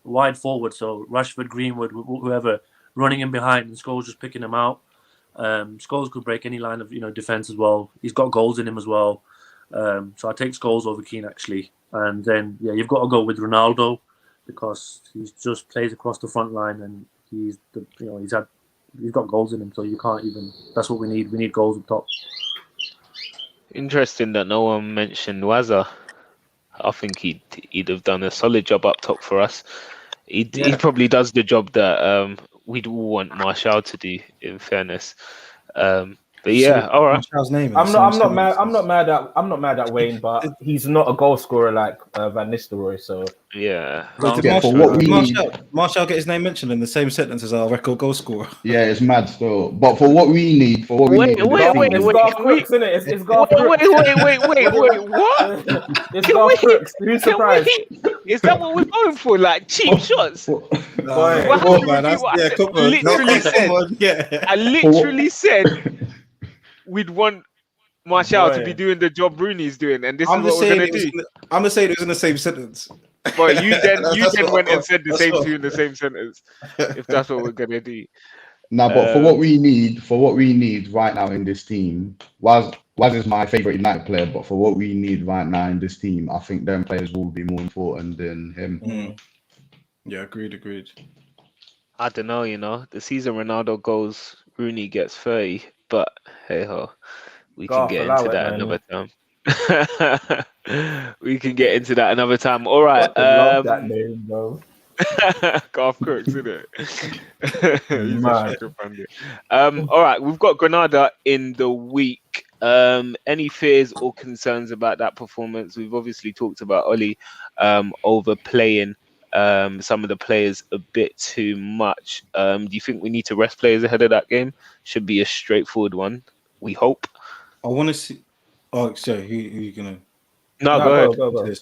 wide forward, so Rashford, Greenwood, whoever, running in behind, and Scholes just picking them out. Scholes could break any line of defense as well. He's got goals in him as well. So I take Scholes over Keane actually. And then you've got to go with Ronaldo because he just plays across the front line and he's got goals in him. So you can't even. That's what we need. We need goals up top. Interesting that no one mentioned Waza. I think he'd have done a solid job up top for us. He probably does the job that we'd all want Martial to do. In fairness, but yeah, all right. Martial's name. I'm not mad at Wayne, but he's not a goal scorer like Van Nistelrooy. So yeah. Did Martial get his name mentioned in the same sentence as our record goal scorer? Yeah, it's mad still. But for what we need, Wait, what? It's Garth Brooks. Who's surprised? Is that what we're going for? Like cheap shots? I literally said we'd want Martial to be doing the job Rooney's doing, and this is what we're gonna do. I'm gonna say it was in the same sentence. But you then went and said the same two in the same sentence. If that's what we're gonna do. Now, but for what we need right now in this team, Waz is my favorite United player, but for what we need right now in this team, I think them players will be more important than him. Mm. Yeah, agreed. I don't know, the season Ronaldo goes, Rooney gets 30, but hey ho, we can Garth, get allow into it, that man. another time. We can get into that another time. All right. Fucking love that name, bro. Garth Crooks, isn't it? He's a Man. sugar bandit. All right, we've got Granada in the week. Any fears or concerns about that performance? We've obviously talked about Oli overplaying some of the players a bit too much. Do you think we need to rest players ahead of that game? Should be a straightforward one. We hope. I want to see. Oh, sorry, who you gonna? No, No, go ahead. go.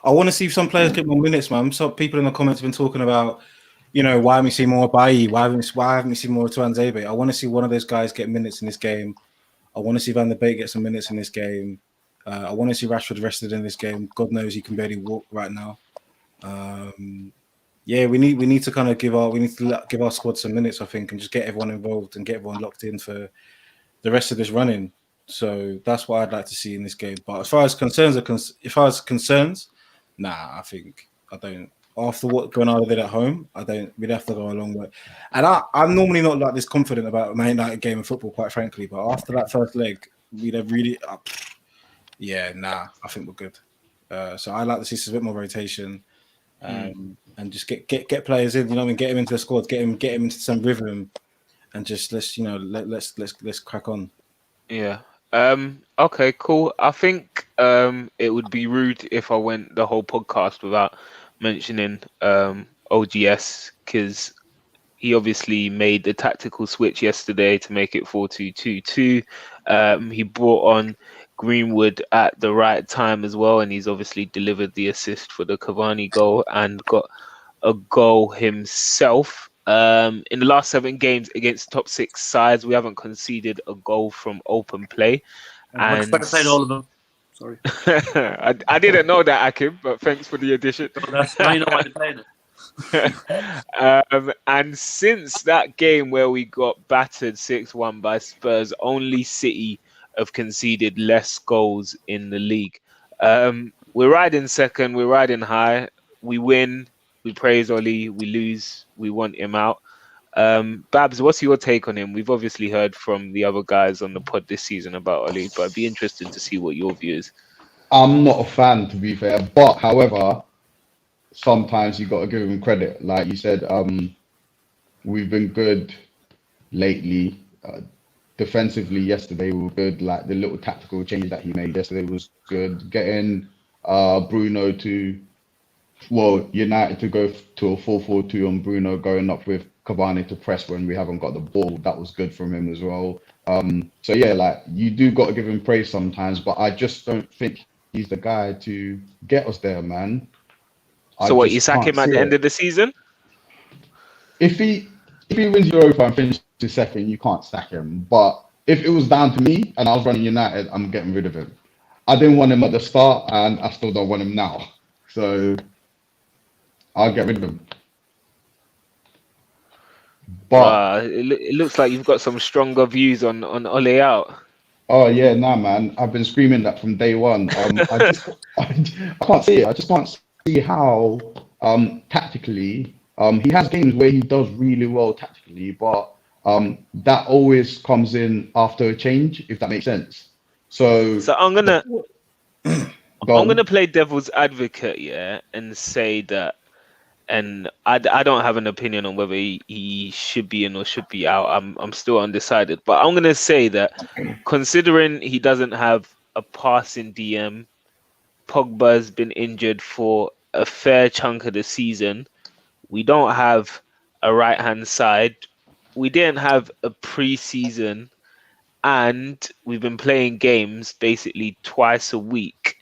I want to see some players get more minutes, man. Some people in the comments have been talking about, why haven't we seen more Bailly? Why haven't we seen more Tuanzebe? I want to see one of those guys get minutes in this game. I want to see Van der Beek get some minutes in this game. I want to see Rashford rested in this game. God knows he can barely walk right now. Yeah, we need to kind of give our squad some minutes, I think, and just get everyone involved and get everyone locked in for the rest of this running. So that's what I'd like to see in this game. But as far as concerns, nah, I think I don't. After what Granada did at home, we'd have to go a long way. And I'm normally not like this confident about a Man United game of football, quite frankly. But after that first leg, we'd have really, I think we're good. So I like to see a bit more rotation, and just get players in. You know what I mean? Get him into the squad, get him into some rhythm, and just let's crack on. Yeah. Okay, cool. I think it would be rude if I went the whole podcast without mentioning OGS, because he obviously made the tactical switch yesterday to make it 4-2-2-2. He brought on Greenwood at the right time as well, and he's obviously delivered the assist for the Cavani goal and got a goal himself. In the last 7 games against top 6 sides, we haven't conceded a goal from open play. And I played all of them. Sorry. I didn't know that, Akim, but thanks for the addition. Now you know why they're playing it. And since that game where we got battered 6-1 by Spurs, only City have conceded less goals in the league. We're riding second, we're riding high, we win, we praise Oli, we lose, we want him out. Babs, what's your take on him? We've obviously heard from the other guys on the pod this season about Oli, but I'd be interested to see what your view is. I'm not a fan, to be fair, but however, sometimes you got to give him credit. Like you said, we've been good lately. Defensively, yesterday we were good. Like the little tactical change that he made yesterday was good. Getting Bruno to, United to go to a 4-4-2 on Bruno, going up with Cavani to press when we haven't got the ball. That was good from him as well. So yeah, like you do got to give him praise sometimes, but I just don't think he's the guy to get us there, man. So what, you sack him at the end of the season? If he wins Europa and finishes second, you can't sack him. But if it was down to me and I was running United, I'm getting rid of him. I didn't want him at the start, and I still don't want him now. So I'll get rid of him. But it looks like you've got some stronger views on Ole out. Oh yeah, nah, man. I've been screaming that from day one. I can't see it. I just can't see how tactically he has games where he does really well tactically, but that always comes in after a change, if that makes sense. So I'm gonna play devil's advocate, yeah, and say that. And I don't have an opinion on whether he should be in or should be out. I'm still undecided. But I'm going to say that considering he doesn't have a passing DM, Pogba's been injured for a fair chunk of the season. We don't have a right-hand side. We didn't have a pre-season. And we've been playing games basically twice a week.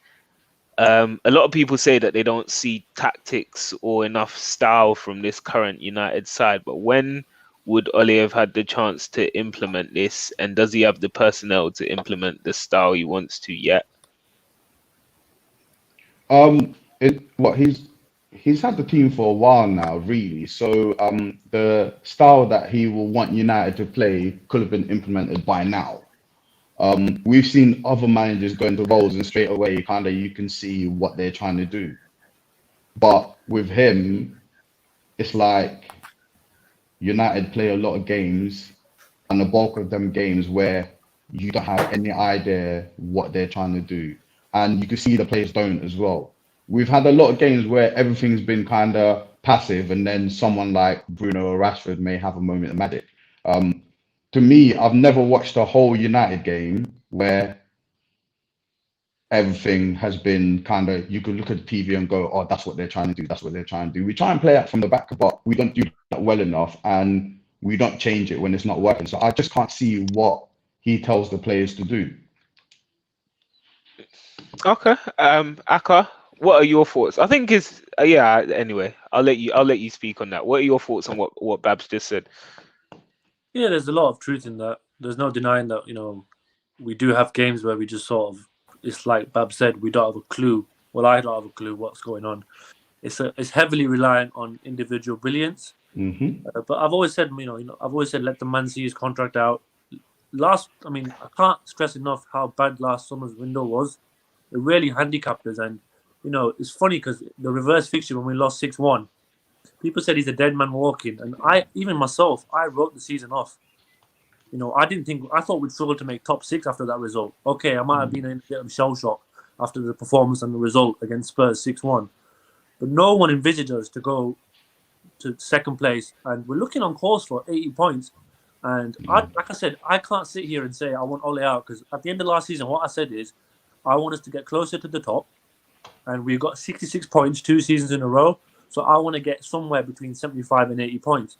A lot of people say that they don't see tactics or enough style from this current United side, but when would Ole have had the chance to implement this, and does he have the personnel to implement the style he wants to yet? he's he's had the team for a while now, really. So the style that he will want United to play could have been implemented by now. We've seen other managers go into roles and straight away, kind of, you can see what they're trying to do. But with him, it's like United play a lot of games, and the bulk of them games where you don't have any idea what they're trying to do, and you can see the players don't as well. We've had a lot of games where everything's been kind of passive, and then someone like Bruno or Rashford may have a moment of magic. Um, to me, I've never watched a whole United game where everything has been kind of, you could look at the TV and go, oh, that's what they're trying to do. That's what they're trying to do. We try and play out from the back, but we don't do that well enough, and we don't change it when it's not working. So I just can't see what he tells the players to do. Okay. Aka, what are your thoughts? I think it's yeah. Anyway, I'll let you speak on that. What are your thoughts on what Babs just said? Yeah, there's a lot of truth in that. There's no denying that, we do have games where we just sort of, it's like Bab said, we don't have a clue. Well, I don't have a clue what's going on. It's heavily reliant on individual brilliance. But I've always said, I've always said, let the man see his contract out. I can't stress enough how bad last summer's window was. It really handicapped us, and it's funny because the reverse fixture when we lost 6-1, people said he's a dead man walking, and even myself, I wrote the season off. I thought we'd struggle to make top 6 after that result. Okay, I might have been in a bit of shell shock after the performance and the result against Spurs 6-1, but no one envisaged us to go to second place, and we're looking on course for 80 points. And like I said, I can't sit here and say I want Ole out, because at the end of last season, what I said is I want us to get closer to the top, and we've got 66 points 2 seasons in a row. So I want to get somewhere between 75 and 80 points.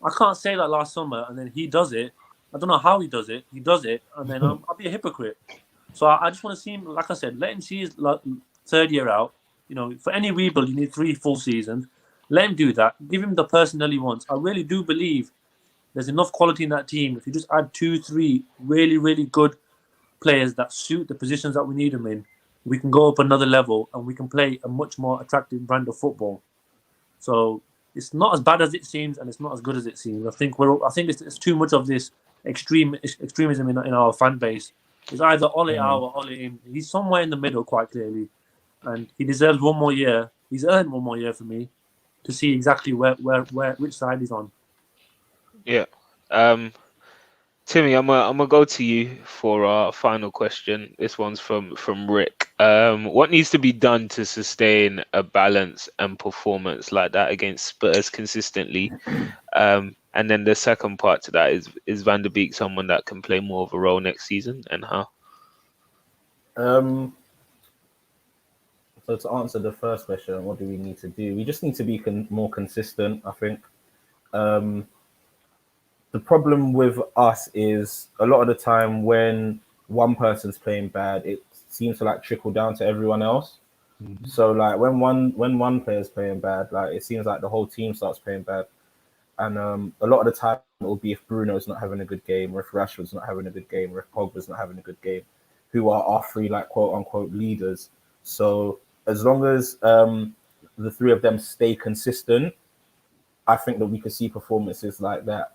I can't say that last summer and then he does it. I don't know how he does it. He does it, and then I'll be a hypocrite. So I just want to see him, like I said, let him see his third year out. For any rebuild, you need 3 full seasons. Let him do that. Give him the personnel he wants. I really do believe there's enough quality in that team. If you just add 2-3 really, really good players that suit the positions that we need them in, we can go up another level and we can play a much more attractive brand of football. So it's not as bad as it seems, and it's not as good as it seems. I think it's too much of this extremism in our fan base. It's either Ole out or Ole in. He's somewhere in the middle, quite clearly, and he deserves one more year. He's earned one more year for me to see exactly which side he's on. Yeah. Timmy, I'm gonna go to you for our final question. This one's from Rick. What needs to be done to sustain a balance and performance like that against Spurs consistently? And then the second part to that is Van der Beek someone that can play more of a role next season, and how? So to answer the first question, what do we need to do? We just need to be more consistent, I think. The problem with us is a lot of the time when one person's playing bad, it seems to trickle down to everyone else. So when one player's playing bad, it seems like the whole team starts playing bad. And a lot of the time it will be if Bruno's not having a good game, or if Rashford's not having a good game, or if Pogba's not having a good game, who are our 3 quote unquote leaders. So as long as the 3 of them stay consistent, I think that we could see performances like that,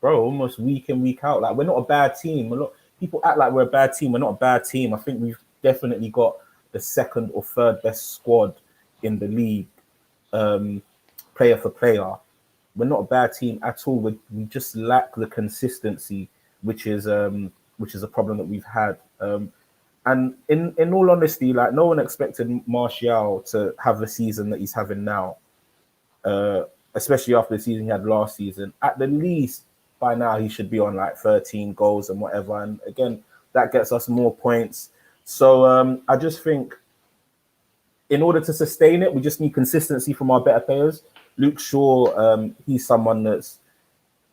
almost week in, week out. We're not a bad team. A lot people act like we're a bad team. We're not a bad team. I think we've definitely got the 2nd or 3rd best squad in the league, player for player. We're not a bad team at all. We just lack the consistency, which is a problem that we've had. And in all honesty, no one expected Martial to have the season that he's having now. Especially after the season he had last season. At the least, by now, he should be on 13 goals and whatever. And again, that gets us more points. So I just think in order to sustain it, we just need consistency from our better players. Luke Shaw, he's someone that's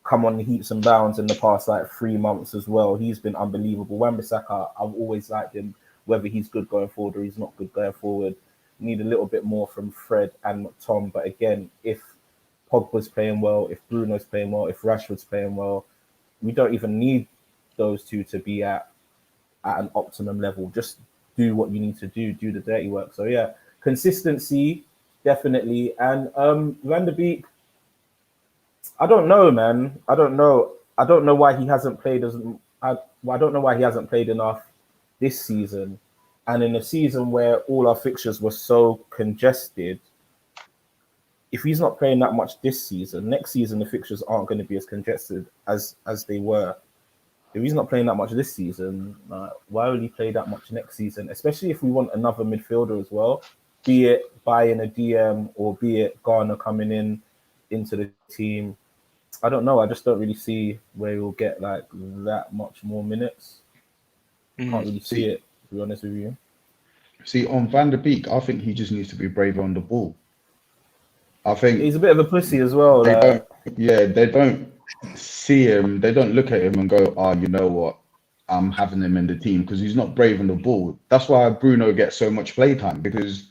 come on heaps and bounds in the past 3 months as well. He's been unbelievable. Wan-Bissaka, I've always liked him, whether he's good going forward or he's not good going forward. Need a little bit more from Fred and Tom. But again, if Pogba's playing well, if Bruno's playing well, if Rashford's playing well, we don't even need those 2 to be at an optimum level. Just do what you need to do the dirty work. So yeah, consistency, definitely. And Van der Beek, I don't know, man. I don't know. I don't know why he hasn't played as. I don't know why he hasn't played enough this season, and in a season where all our fixtures were so congested. If he's not playing that much this season, next season the fixtures aren't going to be as congested as they were. If he's not playing that much this season, why will he play that much next season? Especially if we want another midfielder as well, be it buying a DM or be it Garner coming into the team. I don't know. I just don't really see where he'll get like that much more minutes. Can't really see it, to be honest with you. See, on Van der Beek, I think he just needs to be braver on the ball. I think he's a bit of a pussy as well. They don't see him. They don't look at him and go, "Oh, you know what? I'm having him in the team," because he's not brave on the ball. That's why Bruno gets so much playtime, because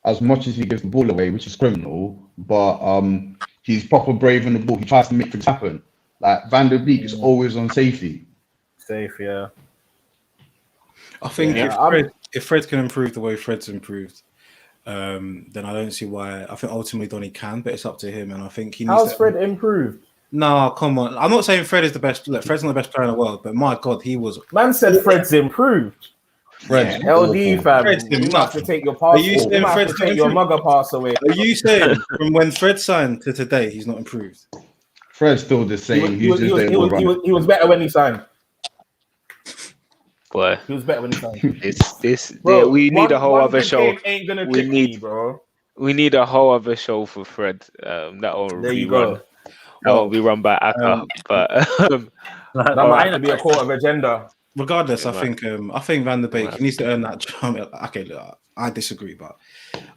as much as he gives the ball away, which is criminal, but he's proper brave on the ball. He tries to make things happen. Like Van der Beek is always on safety. Safe, yeah. I think if Fred can improve the way Fred's improved, then I don't see why. I think ultimately Donny can, but it's up to him. And I think he needs. How's Fred improved? No, come on. I'm not saying Fred is the best. Look, Fred's not the best player in the world, but my God, he was. Man said Fred's improved. Fred's LD fam. You have to take your pass. You have to take your MUGA pass away. Are you saying from when Fred signed to today, he's not improved? Fred's still the same. He was better when he signed. Boy, he was better when he signed. Bro, we need a whole other show. Ain't gonna me, bro. We need a whole other show for Fred. That'll be run. That will be run by Aka, but that might be a court of agenda. Regardless, I think Van der Beek needs to earn that. Okay, look, I disagree, but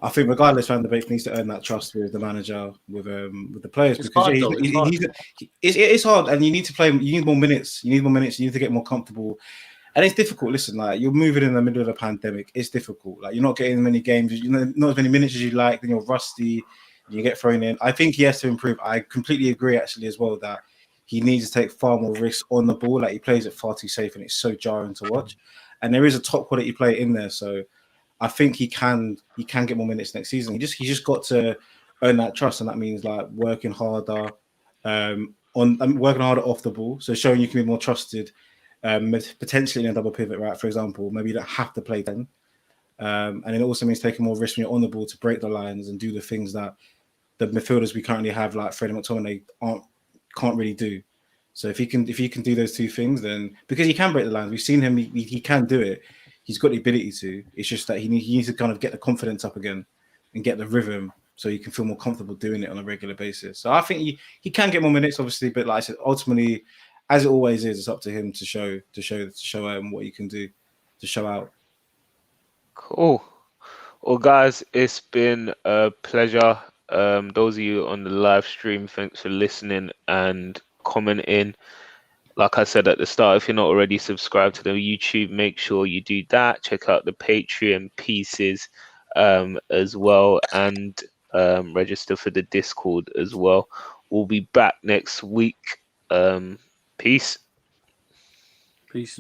I think regardless, Van der Beek needs to earn that trust with the manager, with the players, because it's hard, and you need to play. You need more minutes. You need to get more comfortable. And it's difficult. Listen, like you're moving in the middle of a pandemic. It's difficult. Like you're not getting many games. Not as many minutes as you like. Then you're rusty. You get thrown in. I think he has to improve. I completely agree, actually, as well, that he needs to take far more risks on the ball. Like he plays it far too safe, and it's so jarring to watch. And there is a top quality player in there, so I think he can get more minutes next season. He just got to earn that trust, and that means like working harder working harder off the ball. So showing you can be more trusted. Potentially in a double pivot, right? For example, maybe you don't have to play 10. And it also means taking more risks when you're on the ball to break the lines and do the things that the midfielders we currently have, like Fred and McTominay, can't really do. So if he can do those two things, then because he can break the lines, we've seen him, he can do it. He's got the ability to. It's just that he needs to kind of get the confidence up again and get the rhythm so he can feel more comfortable doing it on a regular basis. So I think he can get more minutes, obviously, but like I said, ultimately, as it always is, it's up to him to show what he can do to show out. Cool. Well, guys, it's been a pleasure. Those of you on the live stream, thanks for listening and commenting. Like I said at the start, if you're not already subscribed to the YouTube, make sure you do that. Check out the Patreon pieces as well, and register for the Discord as well. We'll be back next week. Peace. Peace.